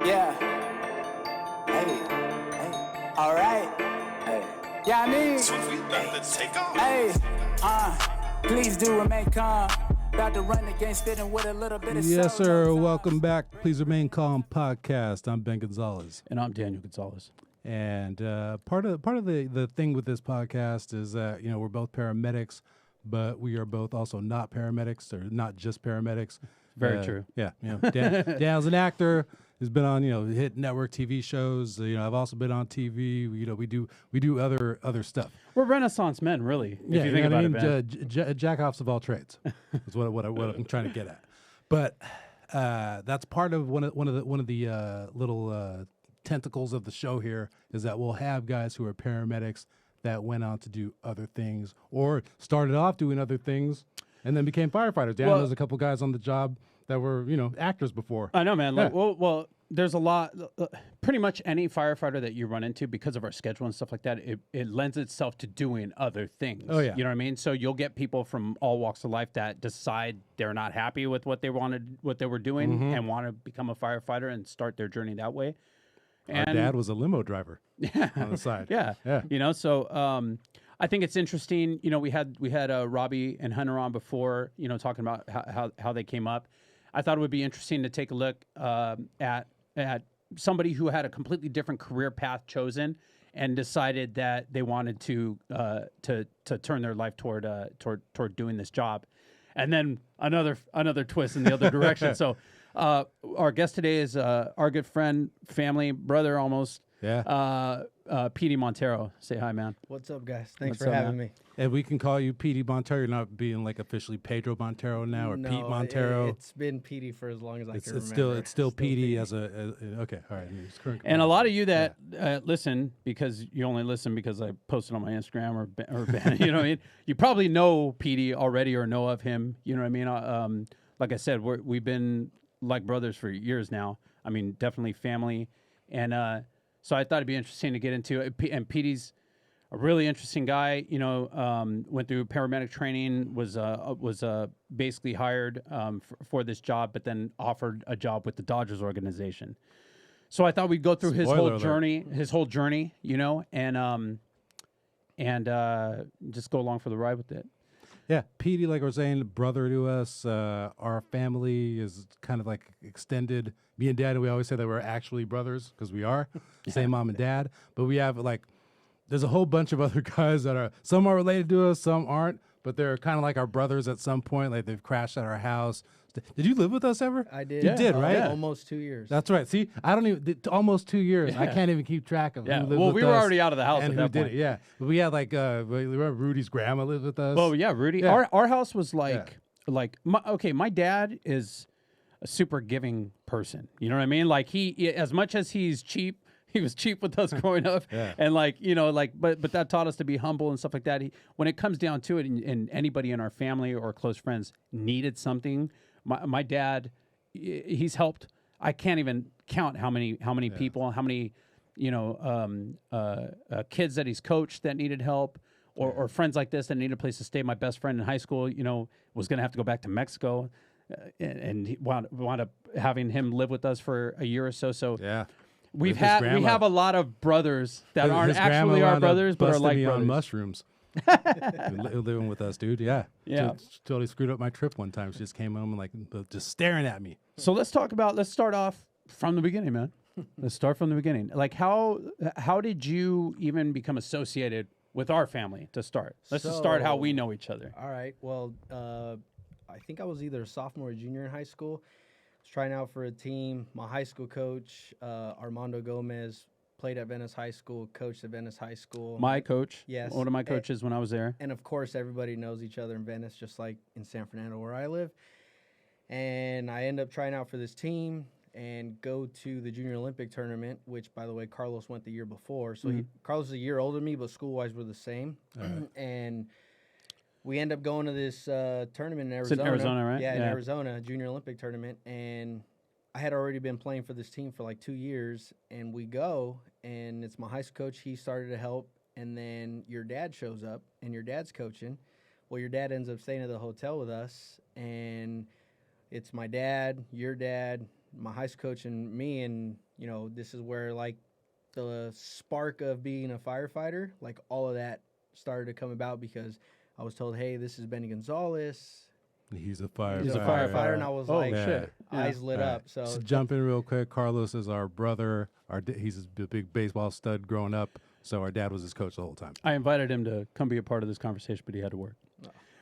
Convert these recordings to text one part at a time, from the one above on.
Yeah. Hey. All right. Hey. Yeah, I mean. So we about to take off. Hey. Please do remain calm. About to run against it and with a little bit of Yes, soul, sir. no Welcome time. back. Please remain calm podcast. I'm Ben Gonzalez. And I'm Daniel Gonzalez. And part of the thing with this podcast is that, we're both paramedics, but we are both also not paramedics or not just paramedics. Very true. Yeah. Dan's an actor. He's been on, hit network TV shows. I've also been on TV. We do other stuff. We're Renaissance men, really. Yeah, if you think about it, Ben. Jack-offs of all trades is what I'm trying to get at. But that's part of one of the little tentacles of the show here is that we'll have guys who are paramedics that went on to do other things or started off doing other things and then became firefighters. Dan knows a couple guys on the job that were, actors before. I know, man. Like, Yeah. well, there's a lot. Pretty much any firefighter that you run into, because of our schedule and stuff like that, it lends itself to doing other things. Oh, yeah. You know what I mean? So you'll get people from all walks of life that decide they're not happy with what they were doing, and want to become a firefighter and start their journey that way. Our dad was a limo driver on the side. Yeah. Yeah. So I think it's interesting. We had Robbie and Hunter on before, talking about how they came up. I thought it would be interesting to take a look at somebody who had a completely different career path chosen and decided that they wanted to turn their life toward doing this job, and then another twist in the other direction. So our guest today is our good friend, family, brother almost. Yeah. Petie Montero. Say hi, man. What's up, guys? Thanks What's for up, having man? me. And we can call you Petie Montero. You're not being like officially Pedro Montero now or Pete Montero. It's been Petie for as long as I can It's remember. still Petie as a okay. All right. It's current And a lot of you that listen, because you only listen because I posted on my Instagram or you know what I mean? You probably know Petie already or know of him. You know what I mean? Like I said, we've been like brothers for years now. I mean, definitely family. And so I thought it'd be interesting to get into it. And Petie's a really interesting guy. Went through paramedic training, was basically hired for this job, but then offered a job with the Dodgers organization. So I thought we'd go through his whole journey, and just go along for the ride with it. Yeah, Petie, like we're saying, brother to us. Our family is kind of like extended. Me and Dad, we always say that we're actually brothers because we are same mom and dad. But we have there's a whole bunch of other guys that some are related to us, some aren't. But they're kind of like our brothers at some point. Like they've crashed at our house. Did you live with us ever? I did. You did, right? Almost 2 years. That's right. See, I don't even almost 2 years. I can't even keep track of who lived with us. Well, we were already out of the house and at who that did point. it. Yeah, but we had remember Rudy's grandma lived with us. Oh yeah, Rudy. Yeah. Our house was my dad is a super giving person. You know what I mean? Like he as much as he's cheap, he was cheap with us growing up. Yeah. And but that taught us to be humble and stuff like that. When it comes down to it, and anybody in our family or close friends needed something, my dad, he's helped. I can't even count how many people, how many kids that he's coached that needed help. Or friends like this that needed a place to stay. My best friend in high school, was going to have to go back to Mexico, and he wound up having him live with us for a year or so. So yeah. we have a lot of brothers that aren't actually our brothers, but are like me brothers. on mushrooms. Living with us, dude. Yeah. Totally screwed up my trip one time. She just came home and just staring at me. So let's start off from the beginning, man. Let's start from the beginning. Like how did you even become associated with our family to start? Let's just start how we know each other. All right. Well, I think I was either a sophomore or junior in high school. I was trying out for a team. My high school coach, Armando Gomez, played at Venice High School, coached at Venice High School. My coach. Yes. One of my coaches when I was there. And of course, everybody knows each other in Venice, just like in San Fernando where I live. And I end up trying out for this team and go to the Junior Olympic tournament, which, by the way, Carlos went the year before. So Carlos is a year older than me, but school-wise we're the same. And we end up going to this tournament in Arizona. It's in Arizona, right? Yeah, in Arizona, Junior Olympic tournament. And I had already been playing for this team for like 2 years. And we go, and it's my high school coach. He started to help. And then your dad shows up, and your dad's coaching. Well, your dad ends up staying at the hotel with us. And it's my dad, your dad, my high school coach and me, and you know, this is where like the spark of being a firefighter, like all of that started to come about because I was told, hey, this is Benny Gonzalez. He's a firefighter. He's a firefighter, and I was like, shit. eyes lit up. So Just jump in real quick. Carlos is our brother. He's a big baseball stud growing up, so our dad was his coach the whole time. I invited him to come be a part of this conversation, but he had to work.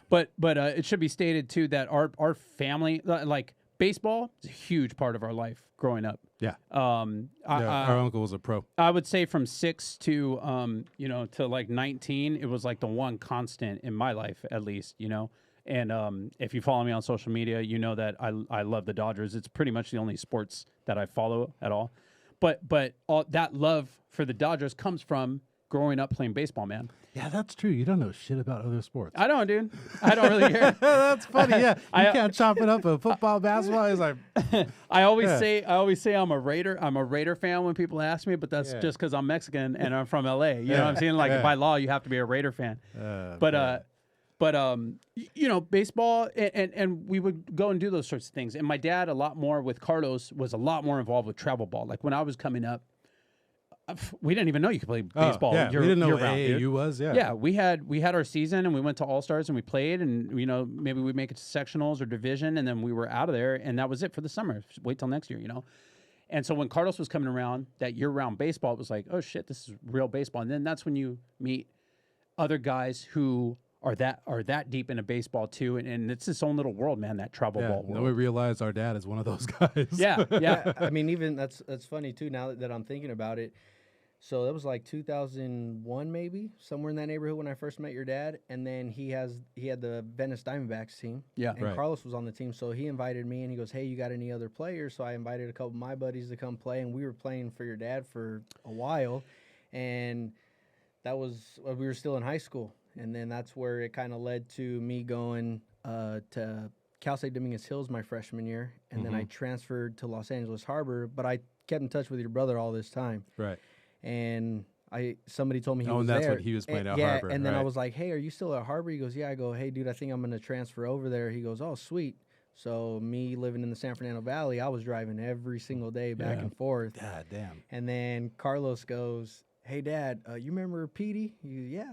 But it should be stated too that our family, like baseball, is a huge part of our life growing up. Yeah. Our uncle was a pro. I would say from 6 to to like 19, it was like the one constant in my life, at least, you know. And if you follow me on social media, you know that I love the Dodgers. It's pretty much the only sports that I follow at all. But all that love for the Dodgers comes from growing up playing baseball, man. Yeah, that's true. You don't know shit about other sports. I don't, dude. I don't really care. That's funny. Yeah, you can't chop it up a football, basketball. It's like I always say I'm a Raider. I'm a Raider fan when people ask me, but that's just because I'm Mexican and I'm from LA. You know what I'm saying? Like by law, you have to be a Raider fan. But you know, baseball, and we would go and do those sorts of things. And my dad, a lot more with Carlos, was a lot more involved with travel ball. Like when I was coming up, we didn't even know you could play baseball. We didn't know what year-round, AAU dude. was. Yeah. Yeah, we had our season, and we went to All Stars, and we played, and you know, maybe we'd make it to sectionals or division, and then we were out of there, and that was it for the summer. Wait till next year, you know. And so when Carlos was coming around, that year-round baseball, it was like, oh shit, this is real baseball. And then that's when you meet other guys who are that deep into baseball too, and it's its own little world, man. That travel ball world. Then we realized our dad is one of those guys. Yeah. I mean, even that's funny too. Now that I'm thinking about it, so that was like 2001, maybe somewhere in that neighborhood when I first met your dad. And then he had the Venice Diamondbacks team. Yeah, and right. Carlos was on the team, so he invited me, and he goes, "Hey, you got any other players?" So I invited a couple of my buddies to come play, and we were playing for your dad for a while, and that was we were still in high school. And then that's where it kind of led to me going to Cal State Dominguez Hills my freshman year. And then I transferred to Los Angeles Harbor, but I kept in touch with your brother all this time. Right. And somebody told me he was and that's there. when he was playing at yeah, Harbor. And then I right. was like, hey, are you still at Harbor? He goes, yeah. I go, hey, dude, I think I'm going to transfer over there. He goes, oh, sweet. So me living in the San Fernando Valley, I was driving every single day back and forth. God damn. And then Carlos goes, hey, Dad, you remember Petie? Yeah.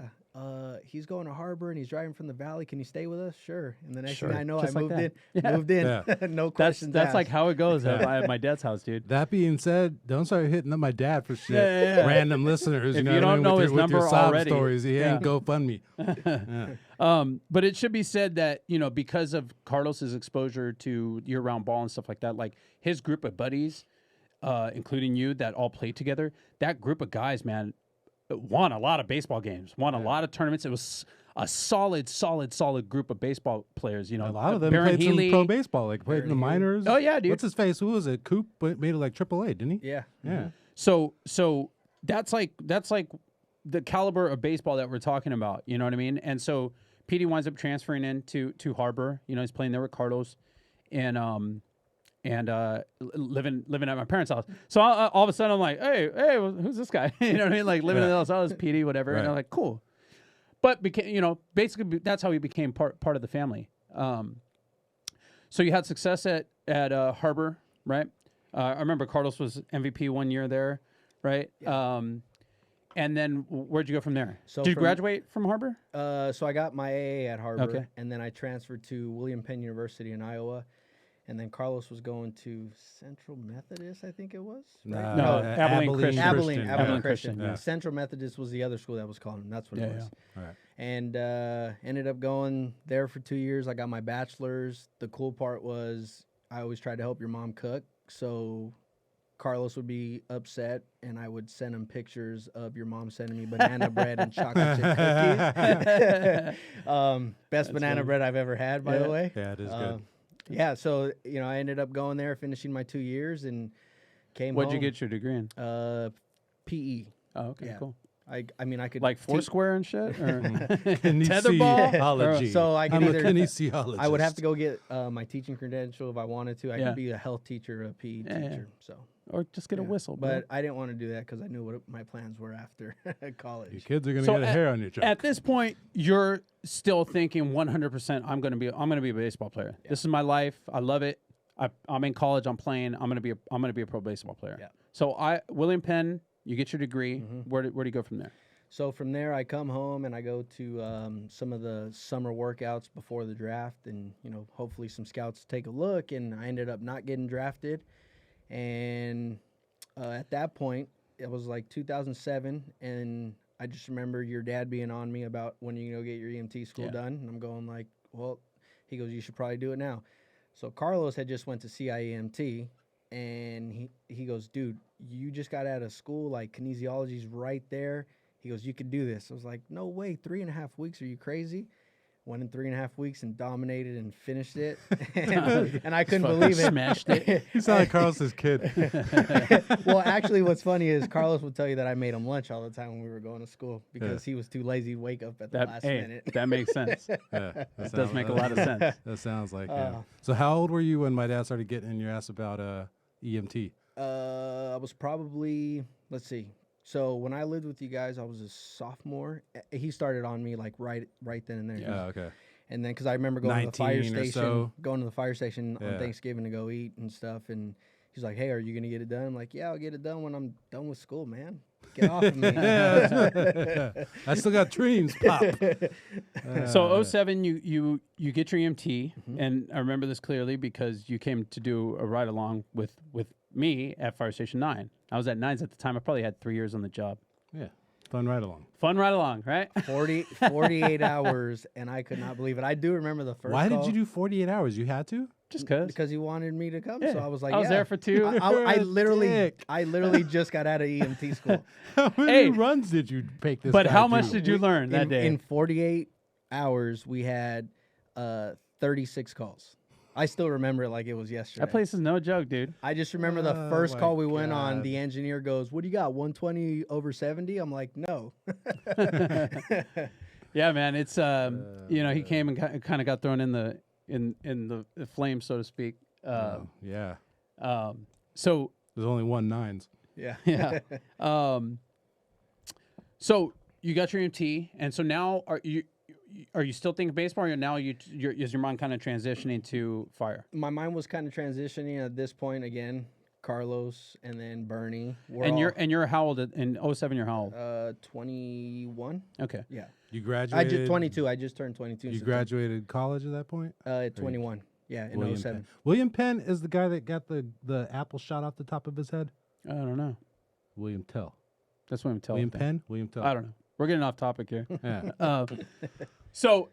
He's going to Harbor and he's driving from the Valley. Can you stay with us? Sure. And the next thing I know, Just I like moved that. in. Moved in. Yeah. No questions That's asked. like how it goes at my dad's house, dude. That being said, don't start hitting up my dad for shit. Yeah. Random listeners. If know you what I don't mean? know with his your, with your number sob already. stories, he ain't GoFundMe. But it should be said that, you know, because of Carlos's exposure to year-round ball and stuff like that, like his group of buddies, including you, that all played together, that group of guys, man, won a lot of baseball games, won a lot of tournaments. It was a solid group of baseball players. You know, A lot of them Baron played Healy, some pro baseball, like played in the minors. Oh, yeah, dude. What's his face? Who was it? Coop made it like AAA, didn't he? Yeah. Yeah. So that's like the caliber of baseball that we're talking about. You know what I mean? And so Petie winds up transferring into Harbor. You know, he's playing there with Carlos, and living at my parents' house. So all of a sudden I'm like, hey, who's this guy? You know what I mean? Like living in the house. I was Petie, whatever. Right. And I'm like, cool. But basically that's how he became part of the family. So you had success at Harbor, right? I remember Carlos was MVP one year there, right? Yeah. And then where'd you go from there? So Did you graduate from Harbor? So I got my AA at Harbor, Okay. and then I transferred to William Penn University in Iowa, and then Carlos was going to Central Methodist, I think it was. Right? No, Abilene Christian. Abilene Christian. Yeah. Central Methodist was the other school that was calling him. That's what it was. All right. And ended up going there for 2 years. I got my bachelor's. The cool part was I always tried to help your mom cook, so Carlos would be upset, and I would send him pictures of your mom sending me banana bread and chocolate chip cookies. Best banana bread I've ever had, by the way. Yeah, it is good. Yeah, so I ended up going there, finishing my 2 years, and came What'd home. you get your degree in? PE. Oh, okay, Yeah. cool. I mean, I could Like Foursquare and shit? Or Kinesiology. So I could I'm a either kinesiologist. I would have to go get my teaching credential if I wanted to. I Yeah. could be a health teacher, a PE teacher. So, or just get a whistle. bro. but I didn't want to do that because I knew what my plans were after college. Your kids are gonna So get a hair on your junk. At this point, you're still thinking 100%. I'm gonna be a baseball player. This is my life. I love it. I'm in college. I'm playing. I'm gonna be a pro baseball player. Yeah. So William Penn, you get your degree. Mm-hmm. Where do you go from there? So from there, I come home and I go to some of the summer workouts before the draft, and hopefully some scouts take a look. And I ended up not getting drafted, and at that point, it was like 2007, and I just remember your dad being on me about when you go get your EMT school done, and I'm going like, well, he goes, you should probably do it now. So Carlos had just went to CIEMT, and he goes, dude, you just got out of school, like kinesiology's right there. He goes, you could do this. I was like, no way, 3.5 weeks, are you crazy? Went in 3.5 weeks and dominated and finished it, and I couldn't believe it. Smashed it. You sound like Carlos's kid. Well, actually, what's funny is Carlos would tell you that I made him lunch all the time when we were going to school because he was too lazy to wake up at the last minute. That makes sense. Yeah, That does make a lot of sense. That sounds like. Yeah. So how old were you when my dad started getting in your ass about EMT? I was probably, let's see. So when I lived with you guys, I was a sophomore. He started on me like right then and there. Yeah. Okay. And then because I remember going to the fire 19 or station, so. On Thanksgiving to go eat and stuff. And he's like, "Hey, are you gonna get it done?" I'm like, "Yeah, I'll get it done when I'm done with school, man. Get off of me." I still got dreams, Pop. So 07, you get your EMT, and I remember this clearly because you came to do a ride along with me at Fire Station 9. I was at 9s at the time. I probably had 3 years on the job. Yeah. Fun ride along. Fun ride along, right? 48 hours, and I could not believe it. I do remember the first. Why call, did you do 48 hours? You had to? Just because he wanted me to come. So I was like, I was there for 2. I You're a literally dick. just got out of EMT school. How many Hey, runs did you take this? But guy how much through? did you learn that day? In 48 hours, we had 36 calls. I still remember it like it was yesterday. That place is no joke, dude. I just remember the Oh first my call we went on, God. the engineer goes, "What do you got, 120 over 70?" I'm like, "No." Yeah, man. It's he came and kind of got thrown in the flame, so to speak. Yeah. So There's only 1 9s. Yeah. yeah. So you got your EMT, and so now are you still thinking baseball, or now is your mind kind of transitioning to fire? My mind was kind of transitioning at this point again. Carlos and then Bernie. You're how old in 07? You're how old? 21. Okay. Yeah. You I graduated. just 22. I just turned 22. You graduated college at that point? at 21. Yeah, in William 07. Penn. William Penn is the guy that got the apple shot off the top of his head? I don't know. William Tell. That's what I'm telling. William Penn? William Tell. I don't know. We're getting off topic here. Yeah. So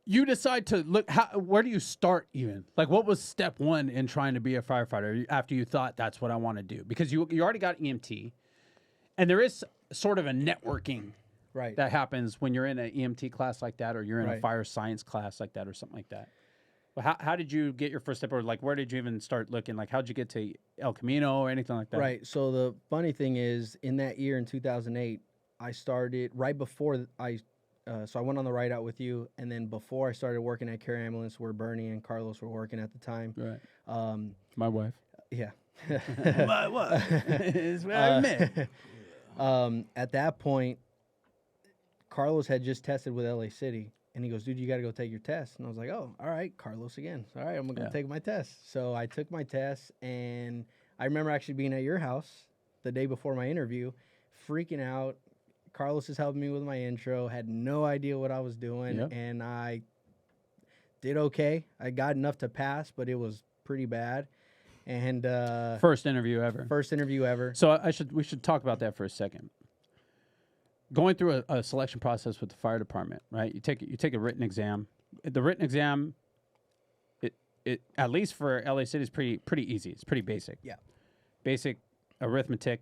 you decide to look. Where do you start even? Like, what was step one in trying to be a firefighter after you thought that's what I want to do? Because you already got EMT, and there is sort of a networking Right. that happens when you're in an EMT class like that, or you're in a Right. fire science class like that, or something like that. Well, how did you get your first step, or like where did you even start looking? Like, how'd you get to El Camino or anything like that? Right. So the funny thing is, in that year in 2008, I started right before so I went on the ride out with you, and then before I started working at Care Ambulance, where Bernie and Carlos were working at the time. Right. My wife. Yeah. what? Is where I met. At that point, Carlos had just tested with LA City, and he goes, "Dude, you got to go take your test." And I was like, "Oh, all right, Carlos again. All right, I'm gonna go take my test." So I took my test, and I remember actually being at your house the day before my interview, freaking out. Carlos is helping me with my intro. Had no idea what I was doing, and I did okay. I got enough to pass, but it was pretty bad. And First interview ever. first interview ever. So we should talk about that for a second. Going through a selection process with the fire department, right? You take a written exam. The written exam, it at least for LA City is pretty easy. It's pretty basic. Yeah. Basic arithmetic,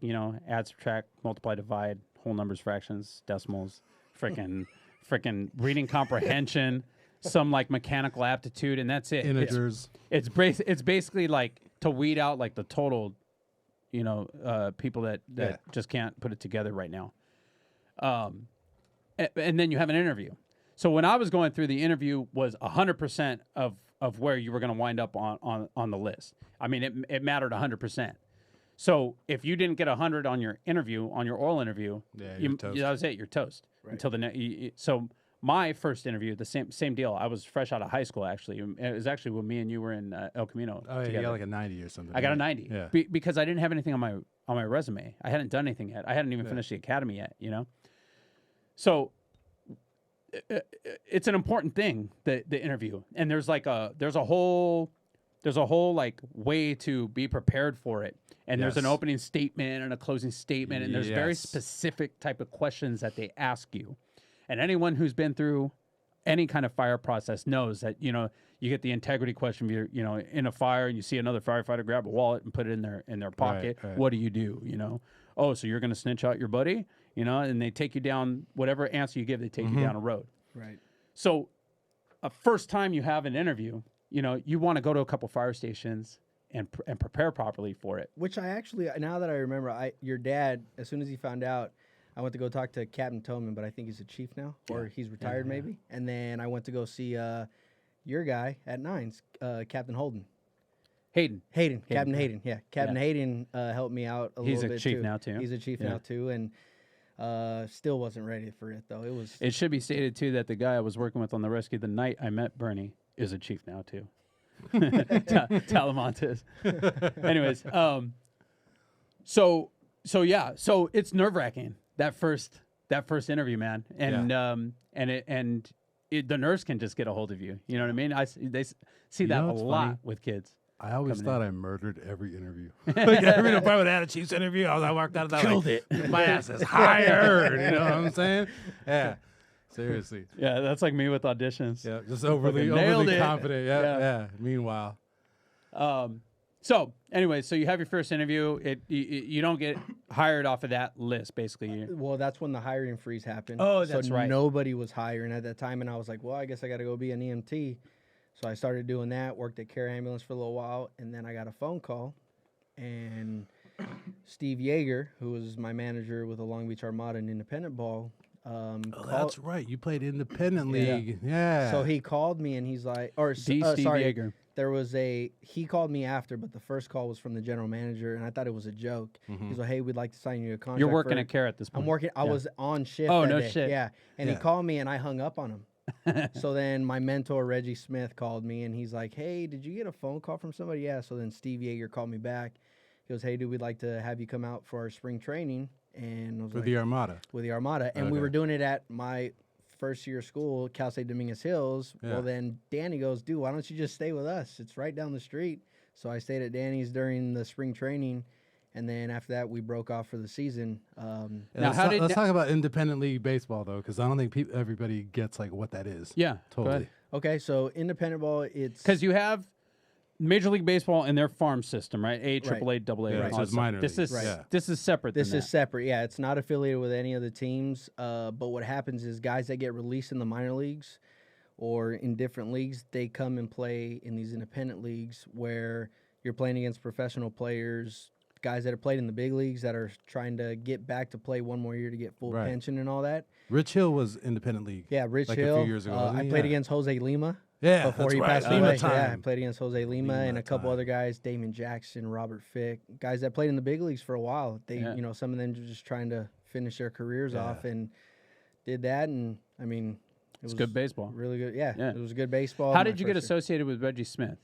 add, subtract, multiply, divide, whole numbers, fractions, decimals, freaking reading comprehension, some like mechanical aptitude, and that's it. Integers. It's basically like to weed out like the total, people that just can't put it together right now. And then you have an interview. So when I was going through, the interview was 100% of where you were going to wind up on the list. I mean, it mattered 100%. So if you didn't get 100 on your interview, on your oral interview, you're toast. that was it. You're toast until the next. So my first interview, the same deal. I was fresh out of high school, actually. It was actually when me and you were in El Camino. Oh, yeah, together. you got like a 90 or something. I got a right? 90 Yeah. because I didn't have anything on my resume. I hadn't done anything yet. I hadn't even finished the academy yet, you know? So it's an important thing, the interview. And there's a whole like way to be prepared for it. And there's an Yes. opening statement and a closing statement, and there's very Yes. specific type of questions that they ask you. And anyone who's been through any kind of fire process knows that, you get the integrity question. If you're, in a fire and you see another firefighter grab a wallet and put it in their pocket, right. what do? Oh, so you're going to snitch out your buddy, and they take you down, whatever answer you give, they take you down a road. Right. So first time you have an interview, you want to go to a couple fire stations and prepare properly for it. Which I actually, now that I remember, your dad, as soon as he found out, I went to go talk to Captain Toman, but I think he's a chief now, or he's retired maybe. And then I went to go see your guy at Nines, Captain Holden. Hayden. Captain Hayden. Yeah, Captain Hayden helped me out a little bit. He's a chief now too. He's a chief now too, and still wasn't ready for it though. It should be stated too that the guy I was working with on the rescue the night I met Bernie is a chief now too. Talamontes. Anyways, so it's nerve wracking that first interview, man, and the nurse can just get a hold of you. You know what I mean? They see that a what's lot funny? with kids. I always coming thought I murdered every interview. Like every time I had a Chiefs interview, I walked out of that Killed like, it. my ass is hired. You know what I'm saying? Yeah. Seriously. Yeah, that's like me with auditions. Yeah. Just overly nailed it. confident. Yeah. Meanwhile. So anyway, so you have your first interview. You don't get hired off of that list, basically. Well, that's when the hiring freeze happened. Oh, that's so right. Nobody was hiring at that time, and I was like, well, I guess I got to go be an EMT. So I started doing that, worked at Care Ambulance for a little while, and then I got a phone call, and Steve Yeager, who was my manager with the Long Beach Armada and Independent Ball, That's right. You played independent league. Yeah. So he called me, and he's like, Steve sorry, Yeager. He called me after, but the first call was from the general manager, and I thought it was a joke. He's like, hey, we'd like to sign you a contract. You're working at Care at this point. I'm working. I was on shift. Oh, that no day. shit. Yeah, and he Yeah. called me, and I hung up on him. So then my mentor Reggie Smith called me, and he's like, "Hey, did you get a phone call from somebody?" Yeah. So then Steve Yeager called me back. He goes, "Hey, dude, we'd like to have you come out for our spring training." And I was with like, the Armada. with the Armada, and we Okay. were doing it at my first year of school, Cal State Dominguez Hills. Yeah. Well, then Danny goes, "Dude, why don't you just stay with us? It's right down the street." So I stayed at Danny's during the spring training. And then after that, we broke off for the season. Now, Let's talk about independent league baseball though, because I don't think everybody gets like what that is. Yeah, Totally. Okay, so independent ball, it's because you have Major League Baseball and their farm system, right? A, AAA, AA. Yeah, and so all it's that minor stuff. leagues. Yeah. This is separate. This than is that. separate. Yeah, it's not affiliated with any of the teams. But what happens is guys that get released in the minor leagues or in different leagues, they come and play in these independent leagues where you're playing against professional players, guys that have played in the big leagues that are trying to get back to play one more year to get full Right. pension and all that. Rich Hill was independent league. Yeah, Rich like Hill. a few years ago. wasn't I he? played Yeah. against Jose Lima. Yeah, Before that's he right. passed Lima away. time. Yeah, I played against Jose Lima and a couple time. other guys, Damon Jackson, Robert Fick, guys that played in the big leagues for a while. They, Yeah. some of them were just trying to finish their careers Yeah. off and did that. And I mean, it It's was good baseball. really good. Yeah, Yeah. it was good baseball. How My did you get first year. associated with Reggie Smith?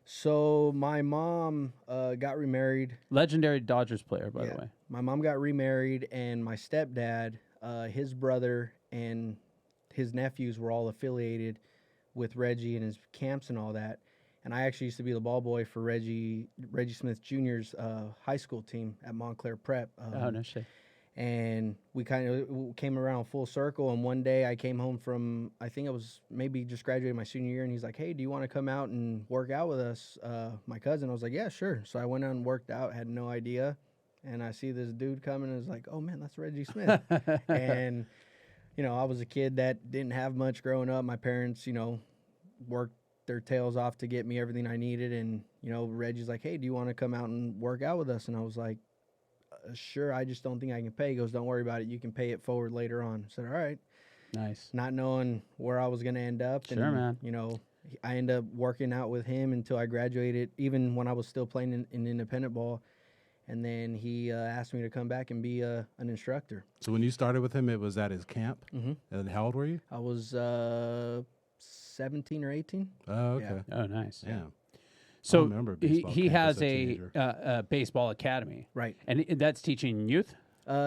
So my mom got remarried. Legendary Dodgers player, by Yeah. the way. My mom got remarried, and my stepdad, his brother, and his nephews were all affiliated with Reggie and his camps and all that. And I actually used to be the ball boy for Reggie Smith Jr.'s high school team at Montclair Prep. Oh, no shit. And we kind of came around full circle. And one day I came home from, I think I was maybe just graduated my senior year, and he's like, "Hey, do you want to come out and work out with us?" My cousin. I was like, "Yeah, sure." So I went out and worked out, had no idea. And I see this dude coming, and I was like, "Oh man, that's Reggie Smith." And I was a kid that didn't have much growing up. My parents, worked their tails off to get me everything I needed. And, Reggie's like, "Hey, do you want to come out and work out with us?" And I was like, "Sure, I just don't think I can pay." He goes, "Don't worry about it. You can pay it forward later on." I said, "All right." Nice. Not knowing where I was going to end up. Sure, and, man. I ended up working out with him until I graduated, even when I was still playing in independent ball. And then he asked me to come back and be an instructor. So when you started with him, it was at his camp. Mm-hmm. And how old were you? I was 17 or 18. Oh, okay. Oh, nice. Yeah. So remember he baseball he camp has as a teenager. a baseball academy, Right. and that's teaching youth,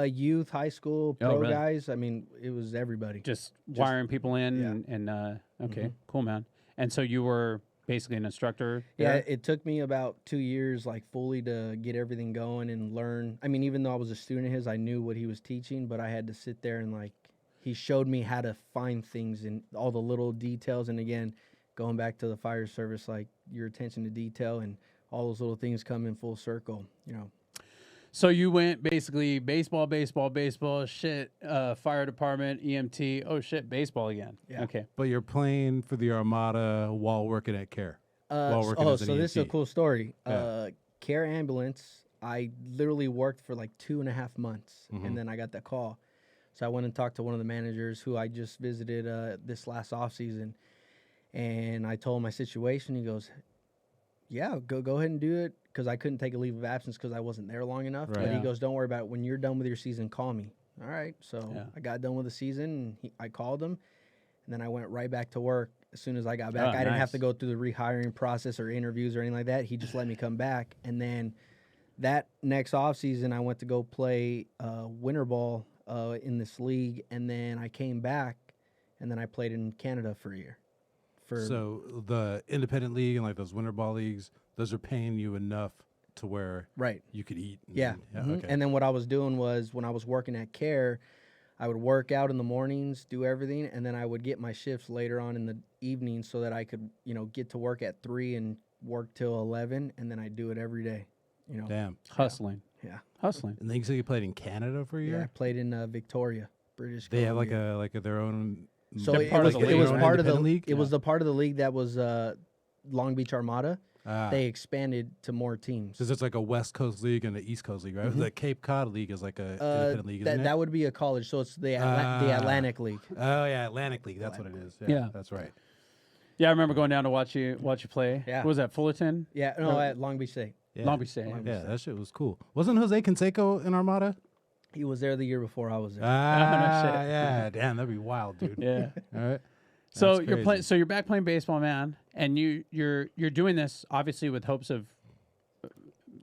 Youth, high school, Oh, pro really? guys. I mean, it was everybody. just wiring people in, yeah. and okay, cool, man. And so you were basically an instructor. Yeah, there? it took me about 2 years, like fully to get everything going and learn. I mean, even though I was a student of his, I knew what he was teaching, but I had to sit there and like, he showed me how to find things and all the little details. And again, going back to the fire service, like your attention to detail and all those little things come in full circle, you know. So you went basically baseball, shit, fire department, EMT, oh shit, baseball again. Yeah. Okay. But you're playing for the Armada while working at CARE. While working as an so this is a EMT. cool story. Yeah. Care ambulance, I literally worked for like 2.5 months, and then I got that call. So I went and talked to one of the managers who I just visited this last off season, and I told him my situation. He goes, "Yeah, go ahead and do it," because I couldn't take a leave of absence because I wasn't there long enough. Right. But he Yeah. goes, "Don't worry about it. When you're done with your season, call me." All right. So Yeah. I got done with the season, and I called him, and then I went right back to work. As soon as I got back, Oh, I didn't have nice. to go through the rehiring process or interviews or anything like that. He just let me come back. And then that next off season, I went to go play winter ball in this league. And then I came back, and then I played in Canada for a year. So the independent league and like those winter ball leagues, those are paying you enough to where right. you could eat. Yeah. Mhm. Okay. And then what I was doing was when I was working at CARE, I would work out in the mornings, do everything, and then I would get my shifts later on in the evening so that I could, get to work at 3 and work till 11, and then I do it every day. Damn. Hustling. Yeah. Hustling. And then you said you played in Canada for a Yeah, I year? played in Victoria, British They have Columbia. their own. So They're it part of was the it league, was right? part of the Independent league? it was the part of the league that was Long Beach Armada. Ah. They expanded to more teams. Because it's like a West Coast league and an East Coast league, right? The Cape Cod League is like a independent league, isn't it? That would be a college, so it's the Atlantic League. Oh yeah, Atlantic League. That's what it is. Yeah. That's right. Yeah, I remember going down to watch you play. Yeah. What was that, Fullerton? Yeah, no, at Long Beach State. Yeah. Long Beach State. Yeah, that shit was cool. Wasn't Jose Canseco in Armada? He was there the year before I was there. Yeah. Damn, that'd be wild, dude. Yeah. All right. So That's you're playing. crazy. So you're back playing baseball, man, and you're doing this obviously with hopes of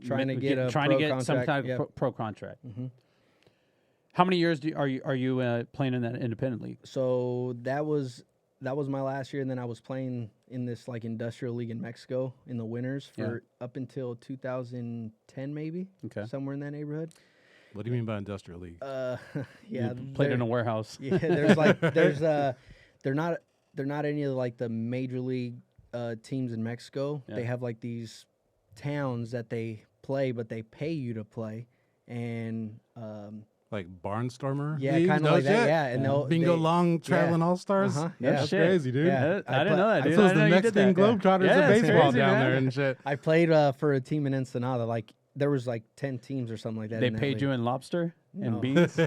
Trying to get a some pro type contract, of yep. pro contract. Mhm. How many years are you playing in that independent league? So that was my last year, and then I was playing in this like industrial league in Mexico in the winters for up until 2010, maybe. Okay. Somewhere in that neighborhood. What do you mean by industrial league? Yeah, You played in there- a warehouse. Yeah, they're not any of like the major league teams in Mexico. Yeah. They have like these towns that they play, but they pay you to play, and Like Barnstormer? yeah, leagues? kind of No like that. shit? Yeah, and they'll Bingo they- Long Traveling All Stars? Uh-huh, That's yeah. Shit. crazy, dude. Yeah, I didn't know that, This dude. was I the didn't know you did Mexican that. Globetrotters Yeah, of that's baseball crazy, down man. there and shit. I played for a team in Ensenada. Like there was like 10 teams or something like that. They in that paid league. you in lobster and No. beans.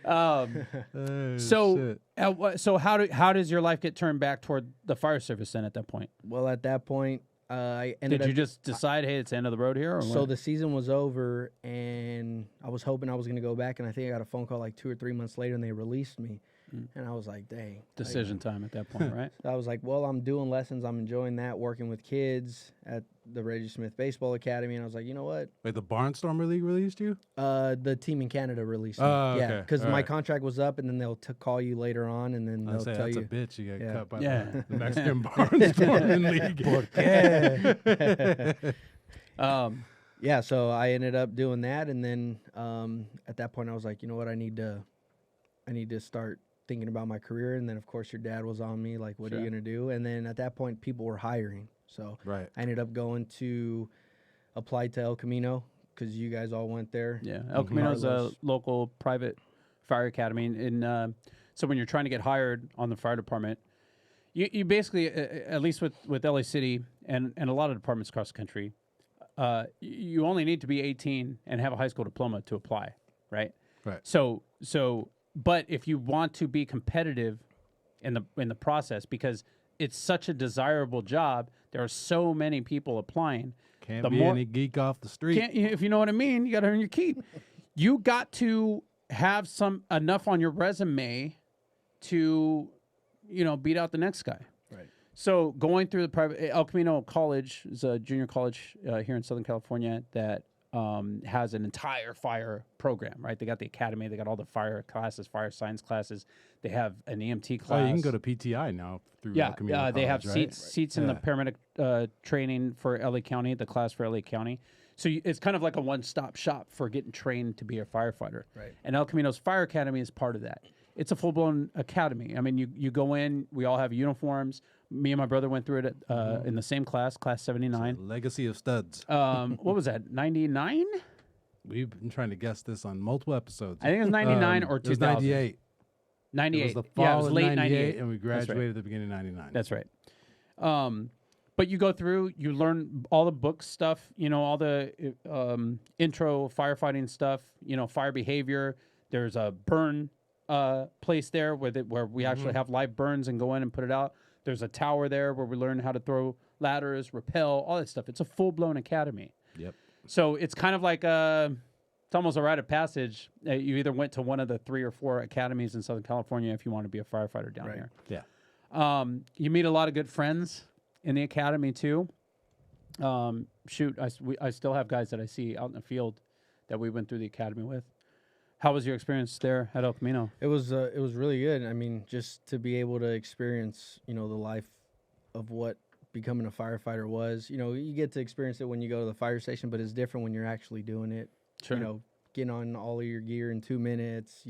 Oh, So, shit. so how does your life get turned back toward the fire service then at that point? Well, at that point, I ended Did up. you just decide, hey, it's the end of the road here? Or So what? the season was over, and I was hoping I was going to go back, and I think I got a phone call like 2 or 3 months later, and they released me, and I was like, dang. like, Decision time at that point, right? I was like, well, I'm doing lessons. I'm enjoying that, working with kids at the Reggie Smith Baseball Academy, and I was like, you know what? Wait, the Barnstormer League released you? The team in Canada released me. Oh, Yeah, okay. because All my right. contract was up, and then they'll call you later on, and then I they'll say tell that's you. a bitch. You get Yeah. cut by Yeah. the Mexican Barnstorming League. Yeah, so I ended up doing that, and then at that point I was like, you know what, I need to start thinking about my career. And then of course your dad was on me, like, what are you Sure. gonna do? And then at that point people were hiring, so Right. I ended up going to apply to El Camino because you guys all went there. Yeah, El Camino's a Carlos. local private fire academy, and so when you're trying to get hired on the fire department, you basically, at least with LA City and a lot of departments across the country, you only need to be 18 and have a high school diploma to apply, right? Right. So, but if you want to be competitive in the process, because it's such a desirable job. There are so many people applying. Can't The be more- any geek off the street. If you know what I mean, you got to earn your keep. You got to have enough on your resume to, beat out the next guy. Right. So going through the private El Camino College is a junior college here in Southern California that has an entire fire program. Right, they got the academy, they got all the fire classes, fire science classes. They have an EMT class. Oh, you can go to PTI now through El Camino they have College, right? seats in the paramedic training for LA County, the class for LA County. So it's kind of like a one-stop shop for getting trained to be a firefighter. Right. And El Camino's Fire Academy is part of that. It's a full-blown academy. I mean, you go in, we all have uniforms. Me and my brother went through it in the same class 79. Legacy of studs. What was that, 99? We've been trying to guess this on multiple episodes. I think it was 99 or 2000. It was 98. 98. It was the Yeah, it fall was of late 98, 98. and we That's right. graduated at the beginning of 99. That's right. But you go through, you learn all the book stuff, all the intro firefighting stuff, fire behavior. There's a burn place there where we actually have live burns and go in and put it out. There's a tower there where we learn how to throw ladders, rappel, all that stuff. It's a full-blown academy. Yep. So it's kind of like it's almost a rite of passage. You either went to one of the 3 or 4 academies in Southern California if you want to be a firefighter down here. Yeah. You meet a lot of good friends in the academy too. I still have guys that I see out in the field that we went through the academy with. How was your experience there at El Camino? It was really good. I mean, just to be able to experience, the life of what becoming a firefighter was. You get to experience it when you go to the fire station, but it's different when you're actually doing it. Sure. Getting on all of your gear in 2 minutes,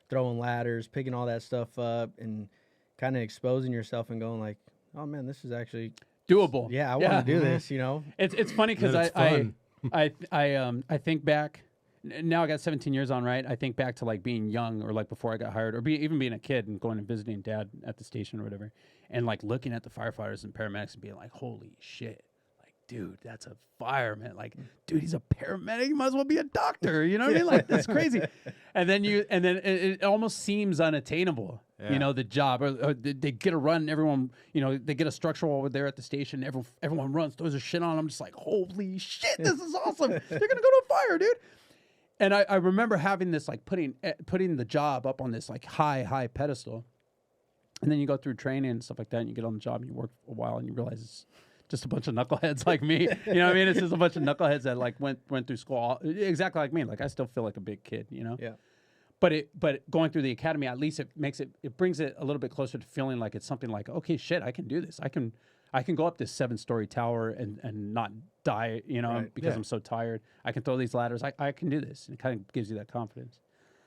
throwing ladders, picking all that stuff up, and kind of exposing yourself and going like, oh man, this is actually Doable. Yeah, I want to do this. It's funny because It's fun. I think back. Now I got 17 years on, right? I think back to like being young or like before I got hired or even being a kid and going and visiting dad at the station or whatever. And like looking at the firefighters and paramedics and being like, holy shit. Like, dude, that's a fireman. Like, dude, he's a paramedic. He might as well be a doctor. You know what I mean? Like, that's crazy. And then it almost seems unattainable. Yeah. The job or they get a run. Everyone, they get a structural over there at the station. Everyone runs, throws their shit on. I'm just like, holy shit, this is awesome. They're going to go to a fire, dude. And I remember having this, like, putting the job up on this, like, high pedestal. And then you go through training and stuff like that, and you get on the job, and you work for a while, and you realize it's just a bunch of knuckleheads like me. You know what I mean? It's just a bunch of knuckleheads that, like, went through school exactly like me. Like, I still feel like a big kid, Yeah. But going through the academy, at least it brings it a little bit closer to feeling like it's something like, okay, shit, I can do this. I can go up this 7-story tower and not die, Right. because Yeah. I'm so tired. I can throw these ladders. I can do this. And it kind of gives you that confidence.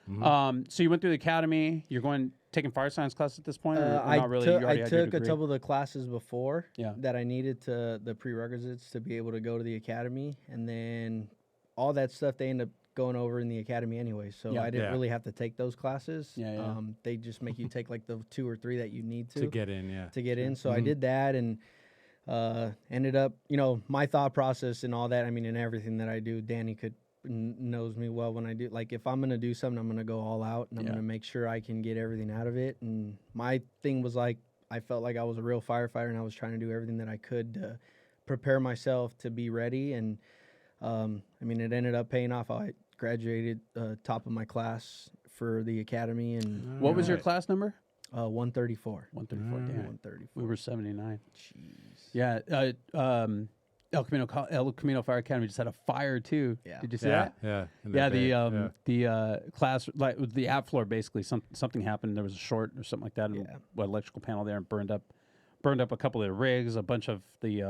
Mm-hmm. So you went through the academy. You're taking fire science class at this point, or not really? You I already had your took a degree? couple of the classes before Yeah. that I needed the prerequisites to be able to go to the academy, and then all that stuff they end up going over in the academy anyway. So Yeah. I didn't Yeah. really have to take those classes. Yeah. They just make you take like the 2 or 3 that you need To get in, yeah. to get in. So I did that and ended up, my thought process and all that. I mean, in everything that I do, Danny knows me well when I do. Like, if I'm going to do something, I'm going to go all out and I'm Yeah. going to make sure I can get everything out of it. And my thing was like, I felt like I was a real firefighter and I was trying to do everything that I could to prepare myself to be ready. And I mean, it ended up paying off. I graduated top of my class for the academy. And What was your Right. class number? 134. 134. Damn. 134. We were 79. Jeez. Yeah. El Camino Fire Academy just had a fire too. Yeah. Did you see Yeah, that? yeah. in Yeah, that day, the class, like with the app floor, basically something happened. There was a short or something like that. And Yeah. electrical panel there and burned up a couple of the rigs. A bunch of the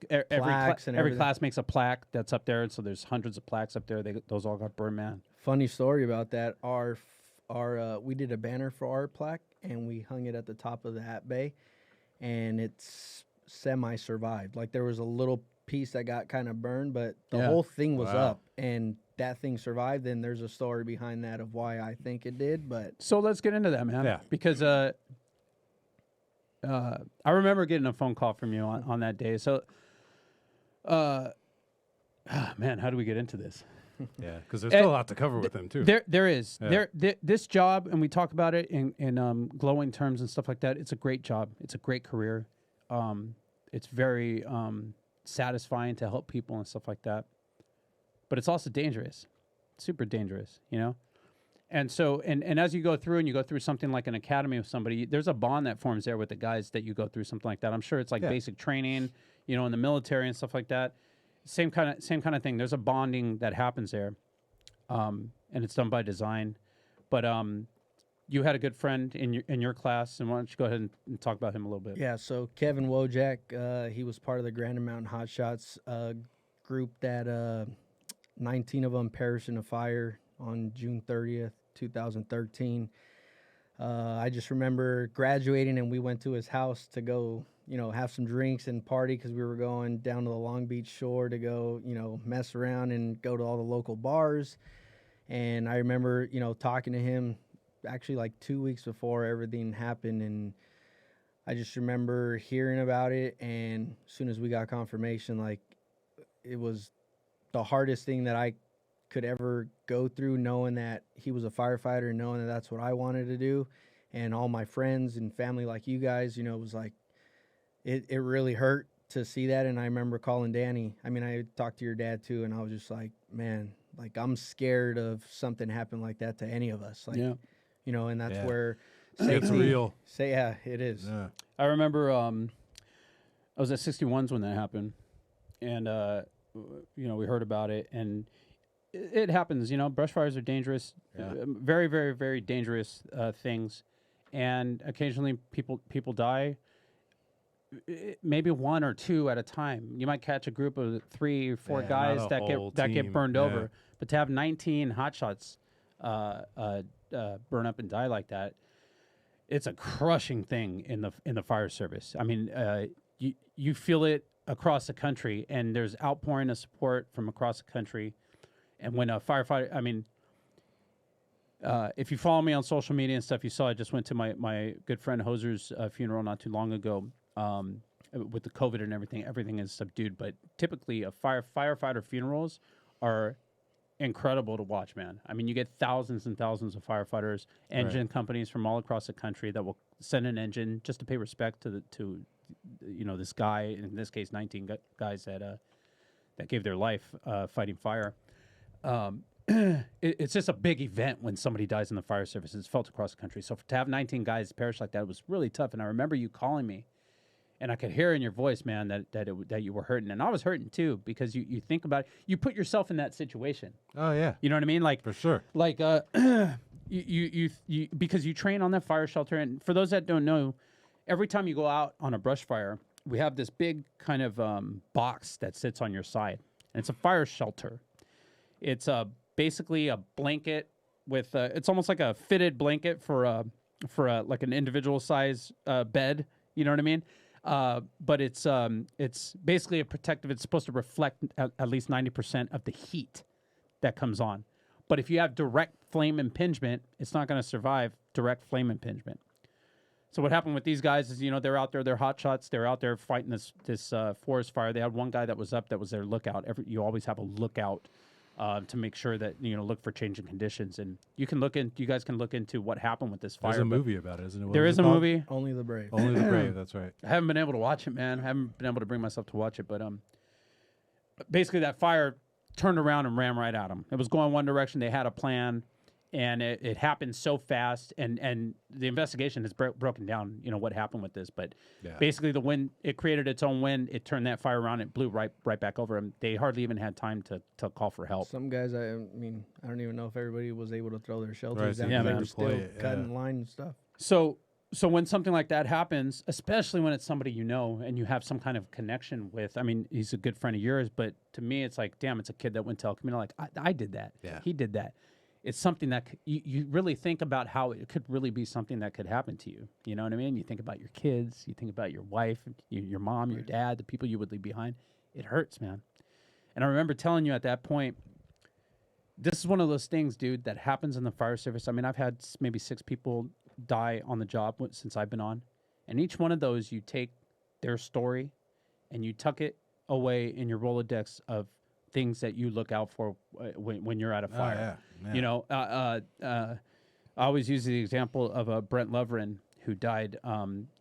Plaques and every everything. class makes a plaque that's up there. So there's hundreds of plaques up there. Those all got burned, man. Funny story about that. Our we did a banner for our plaque and we hung it at the top of the hat bay, and it's semi-survived. Like, there was a little piece that got kind of burned, but the Yeah. whole thing was Wow. up, and that thing survived. And there's a story behind that of why I think it did, but So let's get into that, man. Yeah. Because I remember getting a phone call from you on that day. So, man, how do we get into this? Yeah, because there's still a lot to cover with him too. There is. Yeah. This job, and we talk about it in glowing terms and stuff like that. It's a great job. It's a great career. It's very satisfying to help people and stuff like that. But it's also dangerous, super dangerous, you know? And so, and as you go through and you go through something like an academy with somebody, there's a bond that forms there with the guys that you go through something like that. I'm sure it's like basic training, you know, in the military and stuff like that. Same kind of thing. There's a bonding that happens there, and it's done by design. But you had a good friend in your class, and why don't you go ahead and talk about him a little bit? Yeah, so Kevin Wojak, he was part of the Granite Mountain Hot Shots group that 19 of them perished in a fire on June 30th, 2013. I just remember graduating, and we went to his house to go, you know, have some drinks and party because we were going down to the Long Beach shore to go, you know, mess around and go to all the local bars. And I remember, you know, talking to him actually like 2 weeks before everything happened, and I just remember hearing about it, and as soon as we got confirmation, like, it was the hardest thing that I could ever go through, knowing that he was a firefighter and knowing that that's what I wanted to do. And all my friends and family like you guys, you know, it was like, it really hurt to see that. And I remember calling Danny. I mean, I talked to your dad too, and I was just like, man, like, I'm scared of something happen like that to any of us. Like, you know, and that's where It's real. Yeah, it is. Yeah. I remember I was at 61s when that happened, and you know, we heard about it, and it happens. You know, brush fires are dangerous, very, very, very dangerous things, and occasionally people die. Maybe one or two at a time. You might catch a group of 3 or 4 guys that get burned over, but to have 19 hotshots burn up and die like that, it's a crushing thing in the fire service. I mean, you feel it across the country, and there's outpouring of support from across the country. And when a firefighter, I mean, if you follow me on social media and stuff, you saw I just went to my good friend Hoser's funeral not too long ago. With the COVID and everything is subdued. But typically, firefighter funerals are incredible to watch, man. I mean, you get thousands and thousands of firefighters, engine companies from all across the country that will send an engine just to pay respect to you know, this guy, in this case 19 guys that gave their life fighting fire. It's just a big event when somebody dies in the fire service. It's felt across the country. So to have 19 guys perish like that was really tough. And I remember you calling me, and I could hear in your voice, man, that you were hurting, and I was hurting too, because you think about it, you put yourself in that situation. Oh yeah, you know what I mean, like, for sure. Like you because you train on that fire shelter, and for those that don't know, every time you go out on a brush fire, we have this big kind of box that sits on your side, and it's a fire shelter. It's basically a blanket with it's almost like a fitted blanket for like an individual size bed. You know what I mean? But it's basically a protective. It's supposed to reflect at least 90% of the heat that comes on. But if you have direct flame impingement, it's not going to survive direct flame impingement. So what happened with these guys is, you know, they're out there, they're hot shots, they're out there fighting this forest fire. They had one guy that was up, that was their lookout. You always have a lookout to make sure that, you know, look for changing conditions. And you guys can look into what happened with this fire. There's a movie about it, isn't it? There is a movie. Only the Brave. Only the Brave, that's right. I haven't been able to watch it, man. I haven't been able to bring myself to watch it, but basically that fire turned around and ran right at them. It was going one direction. They had a plan, and it happened so fast, and the investigation has broken down, you know, what happened with this. But basically the wind, it created its own wind. It turned that fire around. It blew right back over them. They hardly even had time to call for help. Some guys, I mean, I don't even know if everybody was able to throw their shelters Right, down. yeah, They man. were still Deploy it, cutting line and stuff. So when something like that happens, especially when it's somebody you know and you have some kind of connection with, I mean, he's a good friend of yours, but to me, it's like, damn, it's a kid that went to El Camino. Like, I did that. Yeah. He did that. It's something that you really think about how it could really be something that could happen to you. You know what I mean? You think about your kids, you think about your wife, your mom, your dad, the people you would leave behind. It hurts, man. And I remember telling you at that point, this is one of those things, dude, that happens in the fire service. I mean, I've had maybe 6 people die on the job since I've been on. And each one of those, you take their story and you tuck it away in your Rolodex of things that you look out for when you're at a fire. yeah. You know, I always use the example of Brent Loverin who died.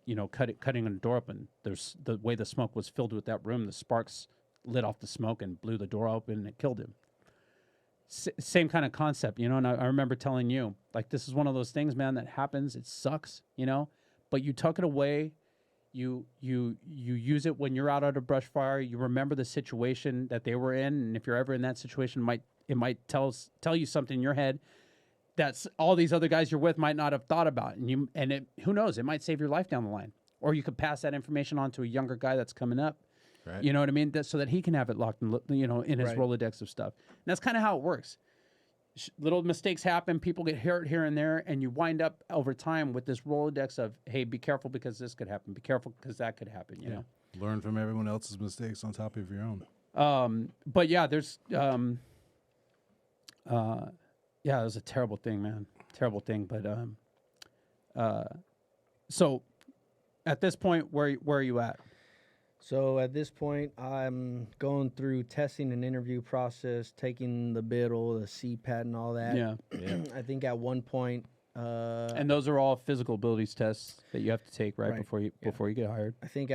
You know, cutting a door open. There's the way the smoke was filled with that room. The sparks lit off the smoke and blew the door open, and it killed him. Same kind of concept, you know. And I remember telling you, like, this is one of those things, man, that happens. It sucks, you know, but you tuck it away. You use it when you're out at a brush fire. You remember the situation that they were in, and if you're ever in that situation, it might tell you something in your head that's all these other guys you're with might not have thought about, and who knows, it might save your life down the line, or you could pass that information on to a younger guy that's coming up. Right. You know what I mean? So that he can have it locked in, you know, in his Right. Rolodex of stuff. And that's kind of how it works. Little mistakes happen, people get hurt here and there, and you wind up over time with this Rolodex of, hey, be careful because this could happen. Be careful because that could happen, you know? Learn from everyone else's mistakes on top of your own. But yeah, there's, yeah, it was a terrible thing, man. Terrible thing. But, so at this point, where are you at? So at this point, I'm going through testing and interview process, taking the BIDL, the CPAT, and all that. Yeah. I think at one point, And those are all physical abilities tests that you have to take Right. before you get hired. I think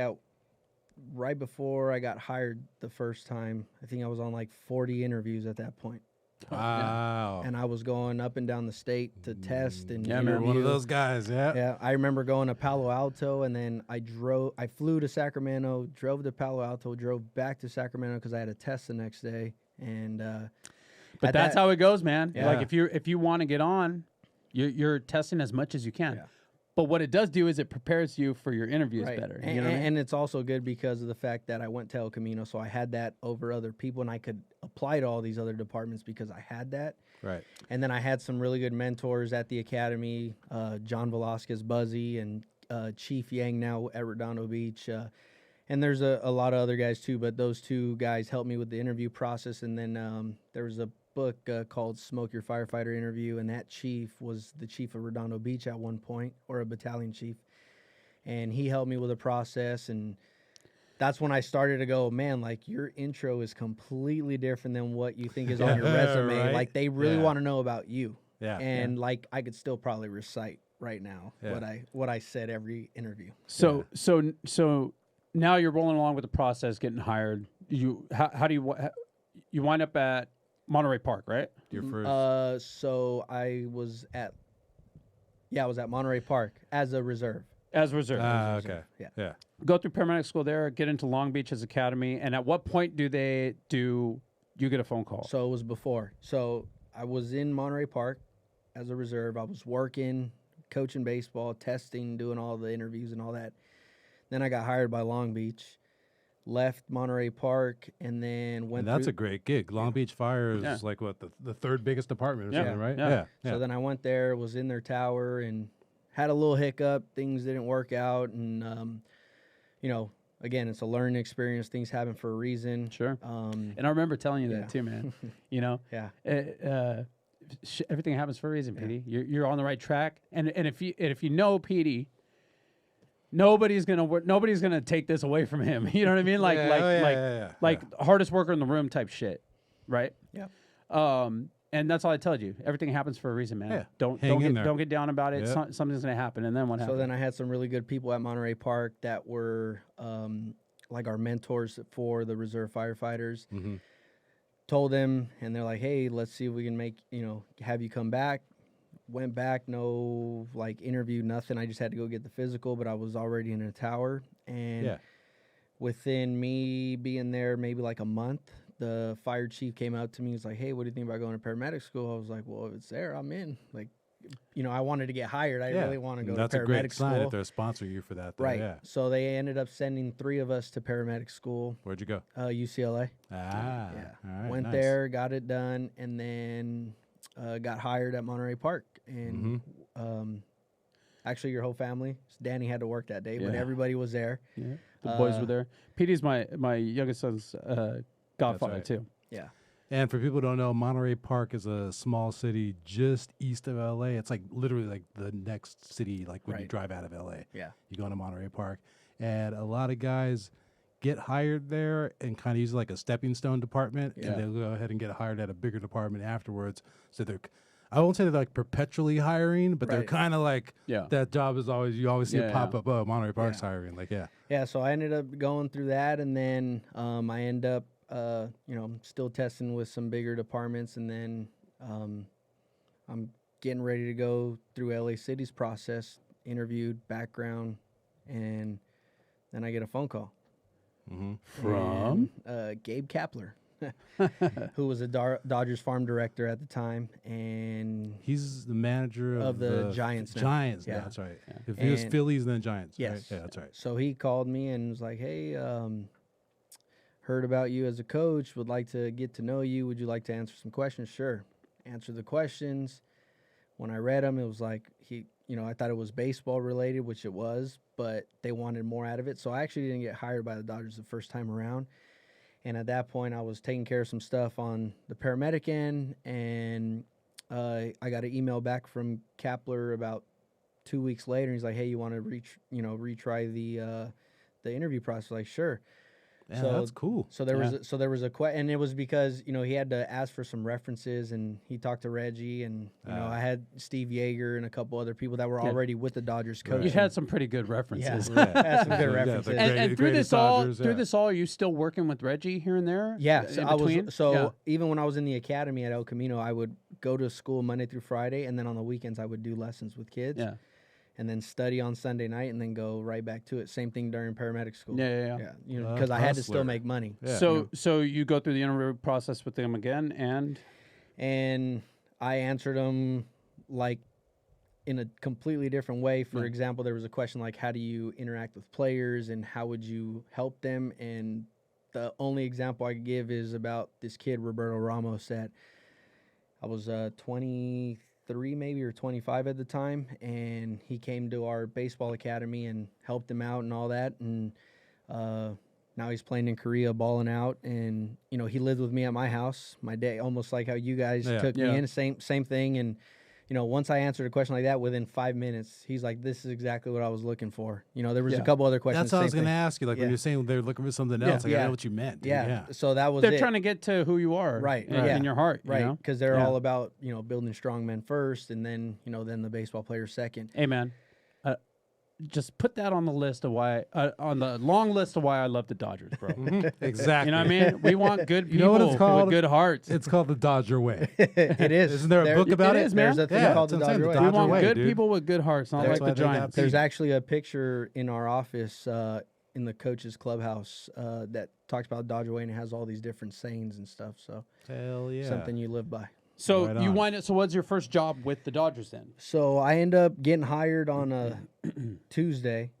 right before I got hired the first time, I think I was on like 40 interviews at that point. Wow. And I was going up and down the state to test and Yeah, man. You're interview. one of those guys, yeah. Yeah, I remember going to Palo Alto, and then I flew to Sacramento, drove to Palo Alto, drove back to Sacramento because I had a test the next day. And But that's how it goes, man. Yeah. Like if you want to get on, you're testing as much as you can. Yeah. But what it does do is it prepares you for your interviews right. better. And, You know what I mean? and it's also good because of the fact that I went to El Camino, so I had that over other people, and I could apply to all these other departments because I had that. Right. And then I had some really good mentors at the academy, John Velasquez Buzzy and Chief Yang now at Redondo Beach. And there's a lot of other guys too, but those two guys helped me with the interview process. And then there was a book called Smoke Your Firefighter Interview, and that chief was the chief of Redondo Beach at one point, or a battalion chief. And he helped me with the process, and that's when I started to go, man, like, your intro is completely different than what you think is on your resume. Right? Like, they really Yeah. want to know about you. Yeah. And like, I could still probably recite right now Yeah. what I said every interview. So now you're rolling along with the process, getting hired. How do you wind up at Monterey Park, right? Your first. So I was at Monterey Park as a reserve. As reserve. Okay. Yeah. Yeah. Go through paramedic school there, get into Long Beach's academy, and at what point do you get a phone call? So it was before. So I was in Monterey Park as a reserve. I was working, coaching baseball, testing, doing all the interviews and all that. Then I got hired by Long Beach, left Monterey Park, and then went. And that's through, a great gig. Long Beach Fire is Yeah. like what the third biggest department or Yeah. something, right? Yeah. So then I went there, was in their tower, and had a little hiccup. Things didn't work out, and again, it's a learning experience. Things happen for a reason. Sure. And I remember telling you yeah. that too, man. You know, Yeah. everything happens for a reason, Petey. You're on the right track, and if you know Petey, nobody's gonna take this away from him. You know what I mean? Like hardest worker in the room type shit, right? Yeah. And that's all I tell you. Everything happens for a reason, man. Yeah. Don't get down about it. Yep. Something's gonna happen, and then what happens? So then I had some really good people at Monterey Park that were like our mentors for the reserve firefighters. Mm-hmm. Told them, and they're like, "Hey, let's see if we can have you come back." Went back, no interview, nothing. I just had to go get the physical, but I was already in a tower. And within me being there maybe like a month, the fire chief came out to me. He's like, "Hey, what do you think about going to paramedic school?" I was like, "Well, if it's there, I'm in." I wanted to get hired. I really want to go That's to a paramedic great school. sign if they're sponsoring you for that. Though. Right. Yeah. So they ended up sending 3 of us to paramedic school, Where'd you go? UCLA. Ah. Yeah. All right, Went nice. there, got it done, and then got hired at Monterey Park. And actually, your whole family, Danny had to work that day, but Yeah. everybody was there. Yeah. The boys were there. Petey's my youngest son's godfather right. too. Yeah. And for people who don't know, Monterey Park is a small city just east of LA. It's like literally like the next city, like when you Right. drive out of LA. Yeah. You go into Monterey Park. And a lot of guys get hired there and kind of use it like a stepping stone department, Yeah. and they'll go ahead and get hired at a bigger department afterwards. So I won't say they're like perpetually hiring, but they're Right. kind of like that job is always, you always see it pop up. Oh, Monterey Park's hiring. Like, Yeah, so I ended up going through that, and then I end up, still testing with some bigger departments, and then I'm getting ready to go through LA City's process, interviewed, background, and then I get a phone call. From? And, Gabe Kapler, who was a Dodgers farm director at the time, and he's the manager of the Giants now. Giants, Yeah. that's right. If he was And- Phillies, then Giants. Yes. Right? Yeah, that's right. So he called me and was like, "Hey, heard about you as a coach. Would like to get to know you. Would you like to answer some questions?" Sure. Answer the questions. When I read them, it was like I thought it was baseball related, which it was, but they wanted more out of it. So I actually didn't get hired by the Dodgers the first time around. And at that point, I was taking care of some stuff on the paramedic end, and I got an email back from Kapler about 2 weeks later. He's like, "Hey, you want to retry the interview process?" Like, sure. Yeah, So- that's cool. So there was a question, and it was because he had to ask for some references, and he talked to Reggie, and I had Steve Yeager and a couple other people that were already with the Dodgers coaching. You had some pretty good references. Had some good Yeah, references. the And through greatest this all, Dodgers, through yeah. this all, are you still working with Reggie here and there? Yeah, in so I between? was. So Yeah. even when I was in the academy at El Camino, I would go to school Monday through Friday, and then on the weekends I would do lessons with kids. Yeah. And then study on Sunday night, and then go right back to it. Same thing during paramedic school. Yeah. Because I had to still Hustler. make money. Yeah. So you go through the interview process with them again, And I answered them like in a completely different way. For example, there was a question like, how do you interact with players and how would you help them? And the only example I could give is about this kid, Roberto Ramos, that I was 23 maybe or 25 at the time, and he came to our baseball academy and helped him out and all that. And now he's playing in Korea, balling out, and he lived with me at my house, my day, almost like how you guys took me in. Same thing. And once I answered a question like that, within 5 minutes, he's like, "This is exactly what I was looking for." There was a couple other questions. That's what I was same going to thing. ask you. Like when you're saying they're looking for something else, like, I Yeah. know what you meant. Dude. Yeah. So that was they're it. trying to get to who you are, Right, in your heart, Right, You know? because they're Yeah. all about building strong men first, and then then the baseball players second. Hey, man, just put that on the list of why, on the long list of why I love the Dodgers, bro. Exactly. You know what I mean? We want good people You know what it's called? with good hearts. It's called the Dodger Way. It is. Isn't there a book about it? is, man. There's a thing Yeah, called the that's what I'm saying, Dodger the Way. we Dodger want way, good dude. people with good hearts, not That's like why the they got Giants. There's actually a picture in our office in the coach's clubhouse that talks about Dodger Way, and it has all these different sayings and stuff. So Hell yeah. something you live by. So Right you on. wind up. So what's your first job with the Dodgers then? So I end up getting hired on a Tuesday.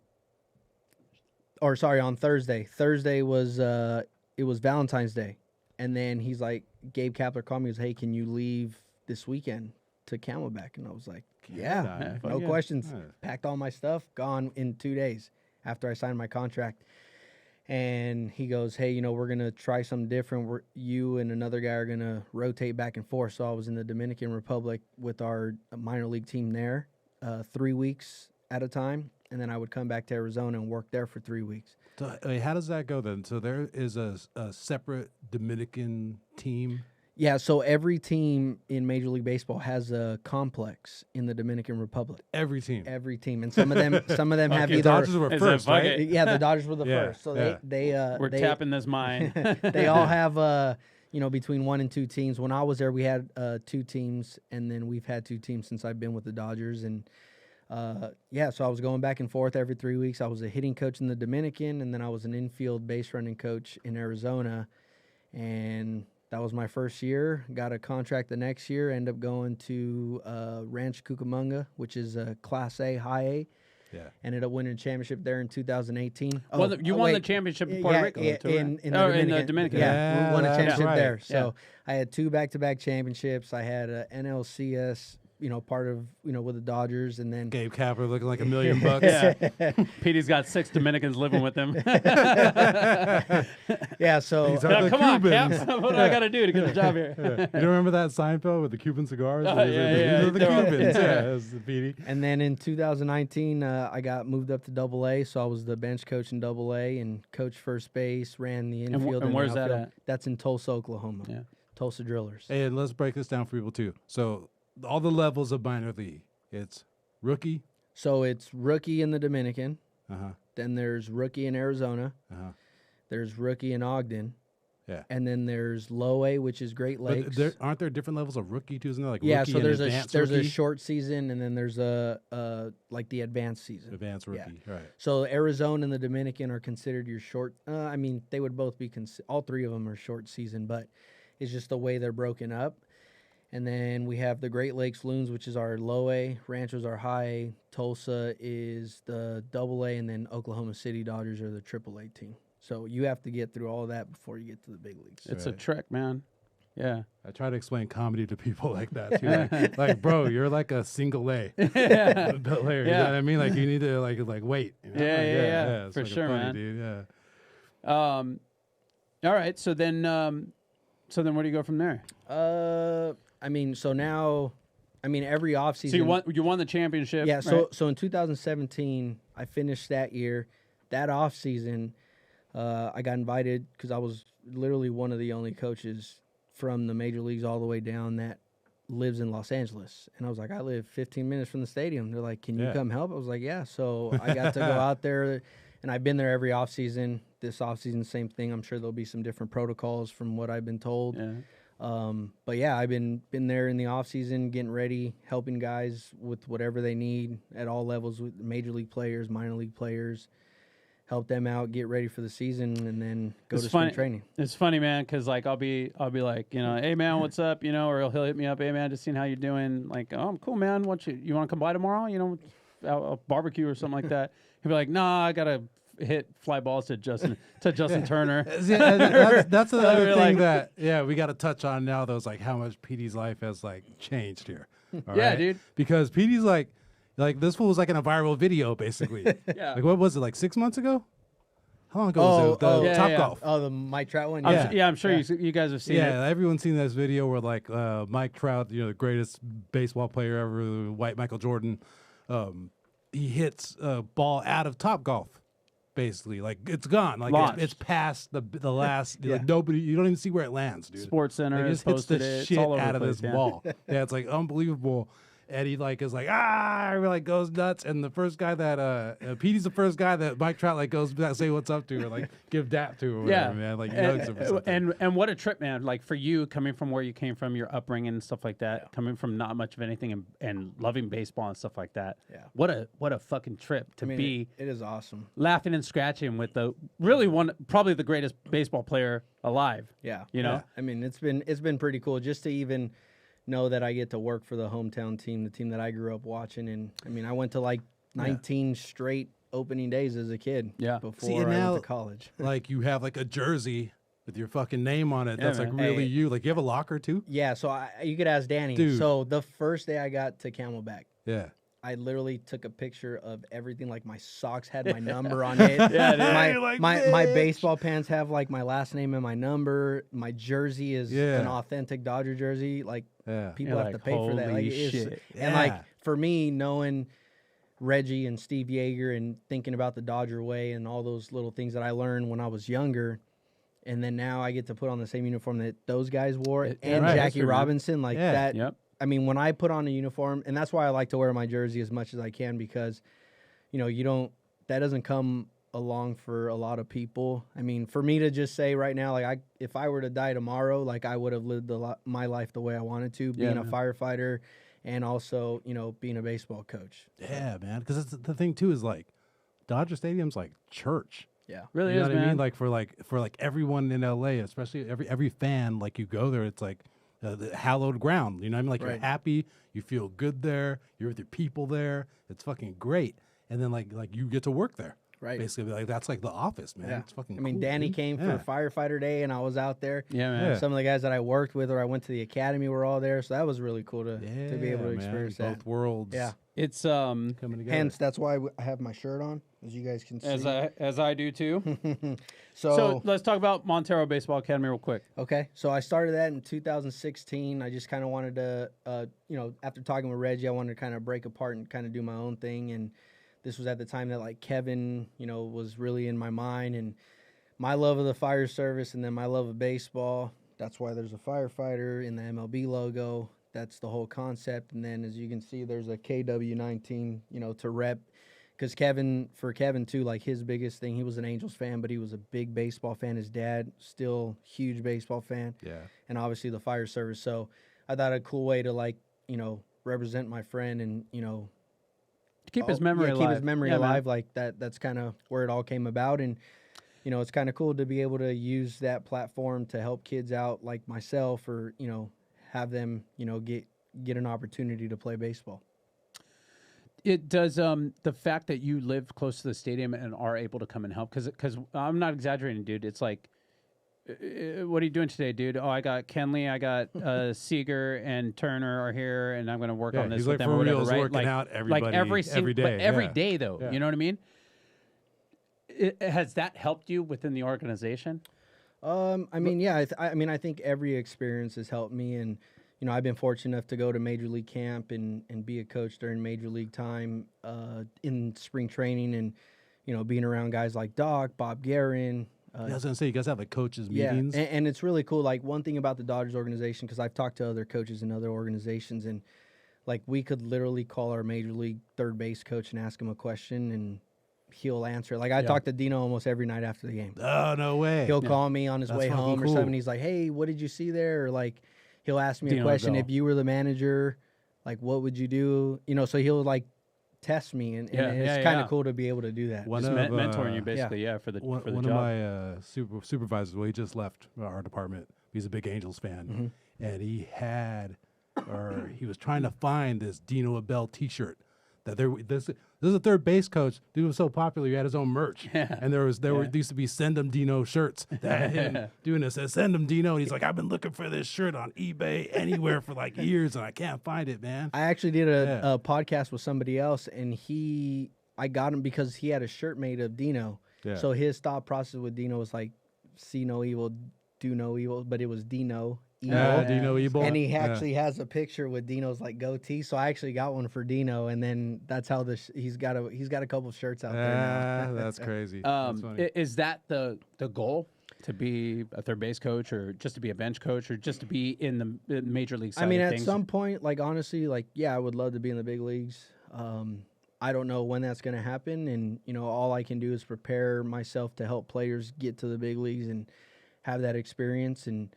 Or sorry, on Thursday. Thursday was it was Valentine's Day, and then he's like, Gabe Kapler called me. He was, "Hey, can you leave this weekend to Camelback?" And I was like, "Yeah, fuck no yeah. questions." Yeah. Packed all my stuff, gone in 2 days after I signed my contract. And he goes, "Hey, we're gonna try something different. You and another guy are gonna rotate back and forth." So I was in the Dominican Republic with our minor league team there, 3 weeks at a time, and then I would come back to Arizona and work there for 3 weeks. So, how does that go then? So there is a separate Dominican team. Yeah, so every team in Major League Baseball has a complex in the Dominican Republic. Every team. Every team, and some of them have The either. Dodgers were Is first, it fuck right? it? Yeah, the Dodgers were the Yeah, first, so yeah. We're they tapping this mine. they all have between 1 and 2 teams. When I was there, we had 2 teams, and then we've had 2 teams since I've been with the Dodgers. And so I was going back and forth every 3 weeks. I was a hitting coach in the Dominican, and then I was an infield base running coach in Arizona. And that was my first year. Got a contract the next year. Ended up going to Ranch Cucamonga, which is a Class A, High A. Yeah. Ended up winning a championship there in 2018. Well, you won the championship in Puerto Rico, yeah, too, right? in Oh, the in Dominican. the Dominican. Yeah, we won a that's championship right. there. Yeah. So I had 2 back-to-back championships. I had a NLCS part of with the Dodgers, and then Gabe Kapler looking like $1 million. Petey's got 6 Dominicans living with him. yeah. So These are the Come on, Cubans. Cap. What do I got to do to get the job here? You don't remember that Seinfeld with the Cuban cigars? Oh, These yeah, are yeah. the Cubans. Yeah, that's the Petey. and then in 2019, I got moved up to AA, so I was the bench coach in AA and coached first base, ran the infield. and the where's that outfield. at? That's in Tulsa, Oklahoma. Yeah. Tulsa Drillers. Hey, and let's break this down for people too. So all the levels of minor league. It's rookie. So it's rookie in the Dominican. Uh-huh. Then there's rookie in Arizona. Uh-huh. There's rookie in Ogden. Yeah. And then there's low A, which is Great Lakes. But aren't there different levels of rookie too? Isn't there like yeah, rookie so and there's advanced a rookie? short season, and then there's a like the advanced season. Advanced Yeah. rookie, right. So Arizona and the Dominican are considered your short. I mean, they would both be all three of them are short season, but it's just the way they're broken up. And then we have the Great Lakes Loons, which is our low A. Ranchos are high A. Tulsa is the double A, and then Oklahoma City Dodgers are the triple A team. So you have to get through all that before you get to the big leagues. It's a trick, man. Yeah. I try to explain comedy to people like that too. Like, bro, you're like a single A player. Yeah. You know what I mean? Like, you need to like wait. You know? Yeah, It's for fucking sure, funny, man. dude. Yeah. All right. So then where do you go from there? I mean, so now, every offseason. So you won the championship. Yeah, right? so in 2017, I finished that year. That off season, I got invited because I was literally one of the only coaches from the major leagues all the way down that lives in Los Angeles. And I was like, I live 15 minutes from the stadium. They're like, can you come help? I was like, yeah. So I got to go out there, and I've been there every off season. This off season, same thing. I'm sure there'll be some different protocols from what I've been told. Yeah. But yeah, I've been there in the off season, getting ready, helping guys with whatever they need at all levels, with major league players, minor league players, help them out, get ready for the season, and then go to spring training. It's funny, man, because like I'll be like, hey man, what's up, or he'll hit me up, hey man, just seeing how you're doing. Like, oh, I'm cool, man. You want to come by tomorrow? A barbecue or something like that. He'll be like, nah, I gotta hit fly balls to Justin Turner. That's another thing that we got to touch on now. Though, is like how much Petey's life has like changed here. All Yeah, right? dude. Because Petey's like this fool was like in a viral video basically. Yeah. Like what was it, like 6 months ago? How long ago was it? The Top Golf. Oh, the Mike Trout one? I'm sure you guys have seen it. Yeah, everyone's seen this video where like Mike Trout, the greatest baseball player ever, white Michael Jordan, he hits a ball out of Top Golf. Basically, like it's gone, like it's past the last. Like nobody, you don't even see where it lands, dude. Sports Center Like, it has just hits posted the it. It's shit all over out the of place, this yeah. ball. Yeah, it's like unbelievable. Eddie is like like goes nuts, and the first guy that Petey's the first guy that Mike Trout like goes back, say what's up to, or like give dap to, or whatever, man. Like hugs him or something. and what a trip, man! Like for you, coming from where you came from, your upbringing and stuff like that, coming from not much of anything and loving baseball and stuff like that. Yeah. What a fucking trip to be. It is awesome. Laughing and scratching with probably the greatest baseball player alive. Yeah. Yeah. It's been pretty cool just to even know that I get to work for the hometown team, the team that I grew up watching. And I went to like 19 straight opening days as a kid. Yeah. Before I went to college. Like you have like a jersey with your fucking name on it. Yeah, That's like man. really you. Like you have a locker too. Yeah. So you could ask Danny. Dude. So the first day I got to Camelback, Yeah. I literally took a picture of everything. Like my socks had my number on it. Yeah, dude. You're like, my "Bitch." baseball pants have like my last name and my number. My jersey is an authentic Dodger jersey. Like people You're have to like, pay for that. Like, holy it's- shit. And like for me, knowing Reggie and Steve Yeager and thinking about the Dodger way and all those little things that I learned when I was younger, and then now I get to put on the same uniform that those guys wore and right. Jackie That's Robinson, like that. Yep. When I put on a uniform, and that's why I like to wear my jersey as much as I can, because, that doesn't come along for a lot of people. For me to just say right now, like if I were to die tomorrow, like I would have lived my life the way I wanted to, being a firefighter, and also, being a baseball coach. Yeah, man. Because the thing too is like Dodger Stadium's like church. Yeah, Really You know is, what I man. mean? Like for everyone in LA, especially every fan, like you go there, it's like the hallowed ground. You know what I mean? Like you're Right. happy, you feel good there, you're with your people there. It's fucking great. And then like you get to work there. Right. Basically, like that's like The Office, man. Yeah. It's fucking. I mean, cool, Danny dude. came Yeah. for Firefighter Day, and I was out there. Yeah, man. Yeah. Some of the guys that I worked with or I went to the academy were all there, so that was really cool to be able to man. experience that. Both worlds. Yeah. It's coming together. Hence, that's why I have my shirt on, as you guys can see. as I do too. so So let's talk about Montero Baseball Academy real quick. okay, so I started that in 2016. I just kind of wanted to, after talking with Reggie, I wanted to kind of break apart and kind of do my own thing. And this was at the time that like Kevin, was really in my mind, and my love of the fire service, and then my love of baseball. That's why there's a firefighter in the MLB logo. That's the whole concept. And then as you can see, there's a KW19, to rep. Because for Kevin too, like his biggest thing, he was an Angels fan, but he was a big baseball fan. His dad, still huge baseball fan. Yeah. And obviously the fire service. So I thought a cool way to represent my friend and, Keep his memory alive. keep his memory Yeah, man. alive. Like that's kind of where it all came about. And, it's kind of cool to be able to use that platform to help kids out like myself or, have them, get an opportunity to play baseball. It does the fact that you live close to the stadium and are able to come and help because I'm not exaggerating, dude. It's like, what are you doing today, dude? Oh, I got Kenley, I got Seager and Turner are here, and I'm going to work on this he's with like them for or whatever, real, right? working Like, out everybody like every day. but every yeah. day though. Yeah. You know what I mean? Has that helped you within the organization? I mean, yeah, I think every experience has helped me, and I've been fortunate enough to go to Major League camp and be a coach during Major League time in spring training, and being around guys like Doc, Bob Guerin. I was gonna say you guys have like coaches Yeah, meetings. and it's really cool. Like one thing about the Dodgers organization, because I've talked to other coaches in other organizations, and like we could literally call our Major League third base coach and ask him a question, and he'll answer. Like I talk to Dino almost every night after the game. Oh no way! He'll call me on his That's way fucking home or cool. something. He's like, "Hey, what did you see there?" Or like, he'll ask me Dino a question. go. If you were the manager, like, what would you do? So he'll like test me, and it's kind of cool to be able to do that. One Just of, mentoring you basically, for the one job. of my supervisors, well, he just left our department. He's a big Angels fan, and he was trying to find this Dino Abell T-shirt. That this is a third base coach. Dude was so popular, he had his own merch, and there used to be Send 'em Dino shirts that had him doing this. Send 'em Dino. And he's like, I've been looking for this shirt on eBay anywhere for like years, and I can't find it, man. I actually did a podcast with somebody else, and I got him because he had a shirt made of Dino. Yeah. So his thought process with Dino was like, see no evil, do no evil, but it was Dino. Yeah, Dino Ebel. And he actually has a picture with Dino's like goatee, so I actually got one for Dino, and then that's how he's got a couple of shirts out there now. That's crazy. That's funny. Is that the goal, to be a third base coach, or just to be a bench coach, or just to be in the major league side I mean, of at things? some point, like honestly, like I would love to be in the big leagues. I don't know when that's going to happen, and all I can do is prepare myself to help players get to the big leagues and have that experience. And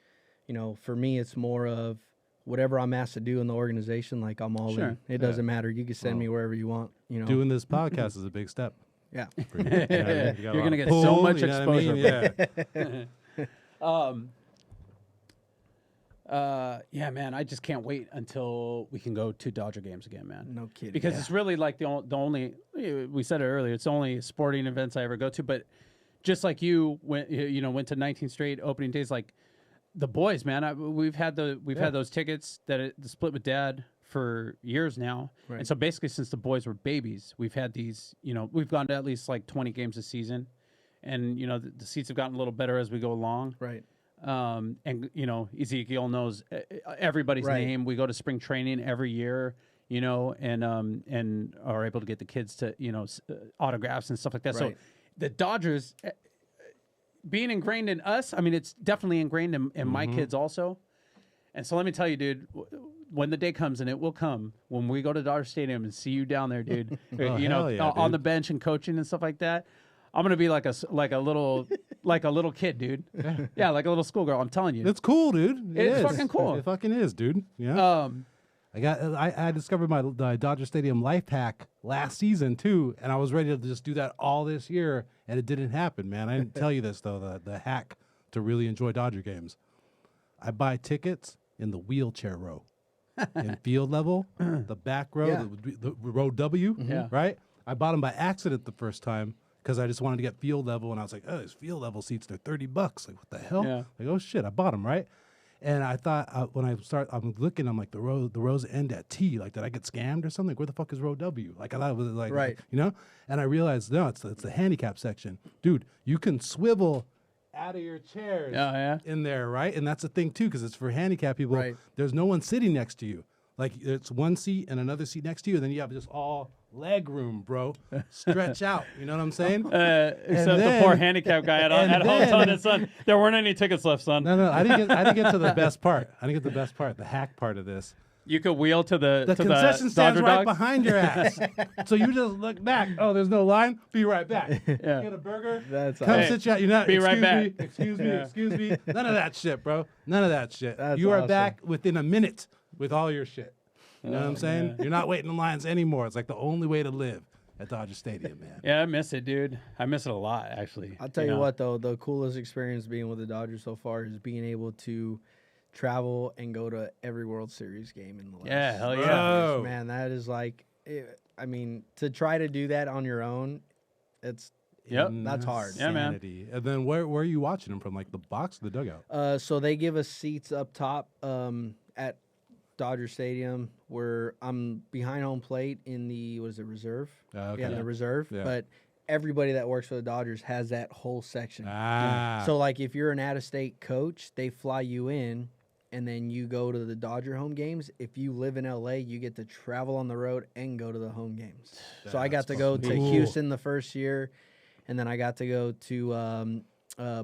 for me, it's more of whatever I'm asked to do in the organization. Like I'm all in. It doesn't matter. You can send me wherever you want. Doing this podcast is a big step. Yeah. For you. You You're gonna get so much exposure. Yeah, man, I just can't wait until we can go to Dodger games again, man. No kidding. Because it's really like the only, we said it earlier, it's the only sporting events I ever go to. But just like you went to 19 straight opening days, like the boys, man, we've had those tickets that split with Dad for years now. Right. And so basically since the boys were babies, we've had these, we've gone to at least like 20 games a season. And, the seats have gotten a little better as we go along. Right. And Ezekiel knows everybody's name. We go to spring training every year, and are able to get the kids to autographs and stuff like that. Right. So the Dodgers being ingrained in us, I mean, it's definitely ingrained in my kids also. And so let me tell you, dude, when the day comes, and it will come, when we go to Dodger Stadium and see you down there, dude, hell yeah, on dude. the bench and coaching and stuff like that, I'm gonna be like a little kid, dude. Yeah, like a little schoolgirl. I'm telling you. It's cool, dude. It's is. fucking cool. It fucking is, dude. Yeah. I discovered my Dodger Stadium life hack last season too, and I was ready to just do that all this year, and it didn't happen, man. I didn't tell you this though. The hack to really enjoy Dodger games. I buy tickets in the wheelchair row, in field level, the back row, Yeah. the row W, Yeah. right? I bought them by accident the first time because I just wanted to get field level, and I was like, oh, these field level seats, they're $30. Like, what the hell? Yeah. Like, oh shit, I bought them, right? And I thought when I'm looking, I'm like, the rows end at T. Like, did I get scammed or something? Like, where the fuck is row W? Like, I thought it was like, Right. you know? And I realized, no, it's the handicap section. Dude, you can swivel out of your chairs in there, right? And that's the thing, too, because it's for handicap people. Right. There's no one sitting next to you. Like, it's one seat and another seat next to you, and then you have just all leg room, bro. Stretch out. You know what I'm saying? Except the poor handicap guy at home telling his son, there weren't any tickets left, son. No, I didn't get to the best part. I didn't get the best part, the hack part of this. You could wheel to the concession stand's Dodger right dogs? behind your ass. So you just look back. Oh, there's no line. Be right back. Yeah. Get a burger. That's Come awesome. sit you out. You're not. Be right excuse back. Me, excuse me. Yeah. Excuse me. None of that shit, bro. None of that shit. That's you are awesome. back within a minute with all your shit. You know what I'm saying? man. You're not waiting in lines anymore. It's like the only way to live at Dodger Stadium, man. Yeah, I miss it, dude. I miss it a lot, actually. I'll tell you know? what, though, the coolest experience being with the Dodgers so far is being able to travel and go to every World Series game in the last Yeah, hell yeah. years. Bro. Man, that is like, I mean, to try to do that on your own, it's Yep. That's hard. Yeah, man. Insanity. And then where are you watching them from? Like the box, or the dugout? So they give us seats up top at Dodger Stadium where I'm behind home plate in the reserve? Okay. Yeah, the reserve. Yeah. But everybody that works for the Dodgers has that whole section. Ah. So like if you're an out-of-state coach, they fly you in and then you go to the Dodger home games. If you live in LA, you get to travel on the road and go to the home games. So I got to go to cool. Houston the first year, and then I got to go to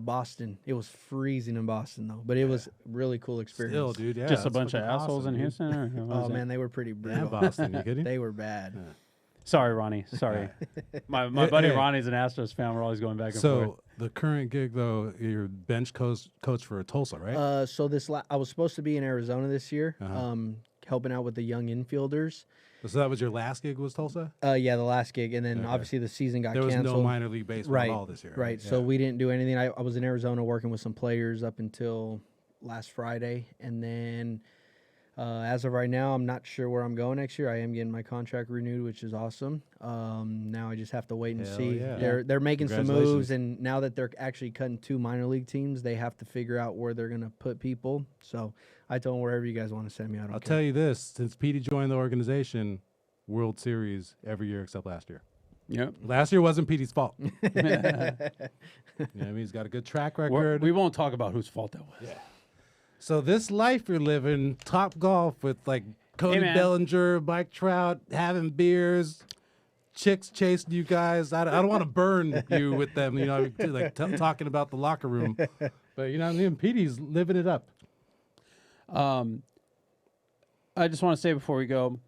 Boston. It was freezing in Boston though, but it was a really cool experience. Still, dude. Yeah. Just a that's bunch of fucking assholes awesome, in dude. Houston? Or what Oh was man, they were pretty brutal. And Boston. You kidding? They were bad. Sorry, Ronnie. Sorry. my buddy Ronnie's an Astros fan. We're always going back and forth. So the current gig, though, you're bench coach for Tulsa, right? So I was supposed to be in Arizona this year, Uh-huh. helping out with the young infielders. So that was your last gig, was Tulsa? Yeah, the last gig, and then Okay. obviously the season got There was canceled. no minor league baseball right, at all this year. Right. Yeah. So we didn't do anything. I was in Arizona working with some players up until last Friday, and then as of right now, I'm not sure where I'm going next year. I am getting my contract renewed, which is awesome. Now I just have to wait and Hell see. yeah. They're making some Congratulations. moves, and now that they're actually cutting 2 minor league teams, they have to figure out where they're going to put people. So I told them wherever you guys want to send me, I don't I'll care. tell you this: since Petie joined the organization, World Series every year except last year. Yep. Last year wasn't Petey's fault. You know what I mean? He's got a good track record. We won't talk about whose fault that was. Yeah. So this life you're living, Top Golf with like Cody man. Bellinger, Mike Trout, having beers, chicks chasing you guys. I don't want to burn you with them, you know, like talking about the locker room. But you know what I mean? Petey's living it up. I just want to say before we go,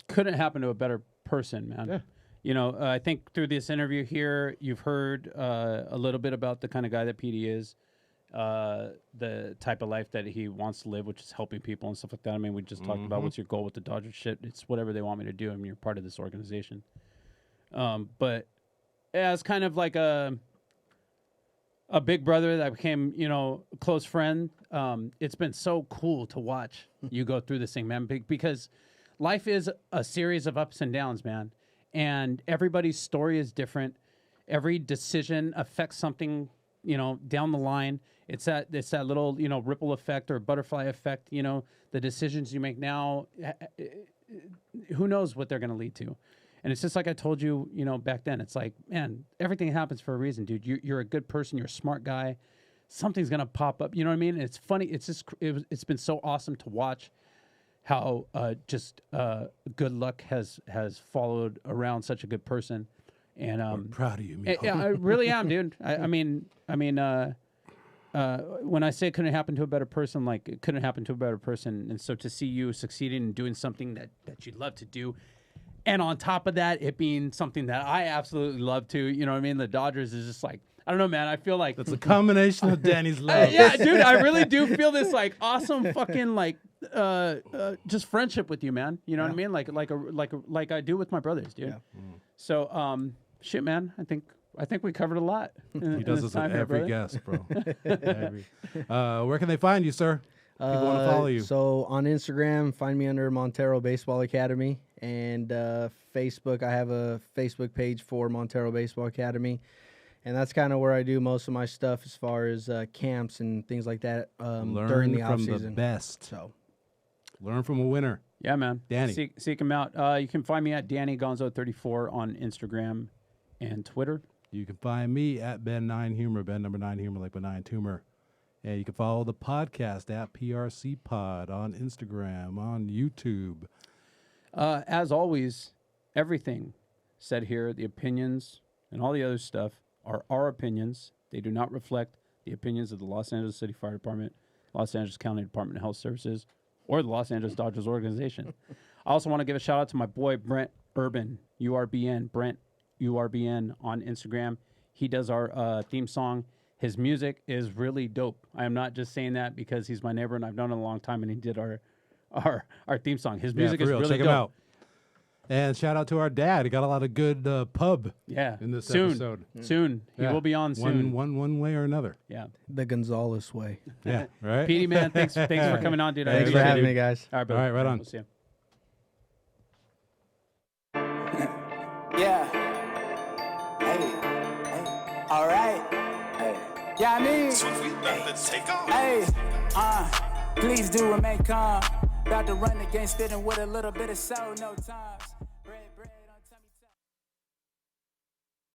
couldn't happen to a better person, man. Yeah. You know, I think through this interview here, you've heard a little bit about the kind of guy that Petie is, the type of life that he wants to live, which is helping people and stuff like that. I mean, we just talked about what's your goal with the Dodgers shit. It's whatever they want me to do. I mean, you're part of this organization. But as kind of like a big brother that became, you know, a close friend, it's been so cool to watch you go through this thing, man, because life is a series of ups and downs, man. And everybody's story is different. Every decision affects something, you know, down the line. It's that little, you know, ripple effect or butterfly effect, you know, the decisions you make now, who knows what they're going to lead to. And it's just like I told you, you know, back then, it's like, man, everything happens for a reason, dude. You're a good person. You're a smart guy. Something's going to pop up. You know what I mean? And it's funny. It's just, it's been so awesome to watch how good luck has followed around such a good person. And I'm proud of you, Miko. yeah, I really am, dude. I mean, when I say it couldn't happen to a better person, like it couldn't happen to a better person. And so to see you succeeding and doing something that you love to do, and on top of that, it being something that I absolutely love to, you know what I mean? The Dodgers is just like, I don't know, man. I feel like It's a combination of Danny's love. yeah, dude, I really do feel this like awesome fucking like just friendship with you, man. You know what I mean? Like I do with my brothers, dude. Yeah. So shit, man. I think we covered a lot. He does this with every guest, bro. Where can they find you, sir? People want to follow you. So on Instagram, find me under Montero Baseball Academy, and Facebook, I have a Facebook page for Montero Baseball Academy, and that's kind of where I do most of my stuff as far as camps and things like that during the off Learn from season. the best. So Learn from a winner. Yeah, man. Danny. Seek him out. You can find me at Danny Gonzo34 on Instagram and Twitter. You can find me at Ben9Humor, Ben number 9 Humor, like benign tumor. And you can follow the podcast at PRC Pod on Instagram, on YouTube. As always, everything said here, the opinions and all the other stuff are our opinions. They do not reflect the opinions of the Los Angeles City Fire Department, Los Angeles County Department of Health Services, or the Los Angeles Dodgers organization. I also want to give a shout out to my boy Brent Urban, URBN, Brent URBN on Instagram. He does our theme song. His music is really dope. I am not just saying that because he's my neighbor and I've known him a long time and he did our theme song. His music for is real. really Check dope. him out. And shout out to our dad. He got a lot of good pub in this episode. Soon. He will be on soon. One way or another. Yeah. The Gonzalez way. Yeah, right? Petey, man, thanks for coming on, dude. I Thanks for appreciate having it. me, guys. All right, brother. All right, right on. We'll see you. Yeah. Hey. All right. Hey. Yeah, I mean. So we about to take off. Hey. Please do remain calm. About to run against it and with a little bit of soul, no times.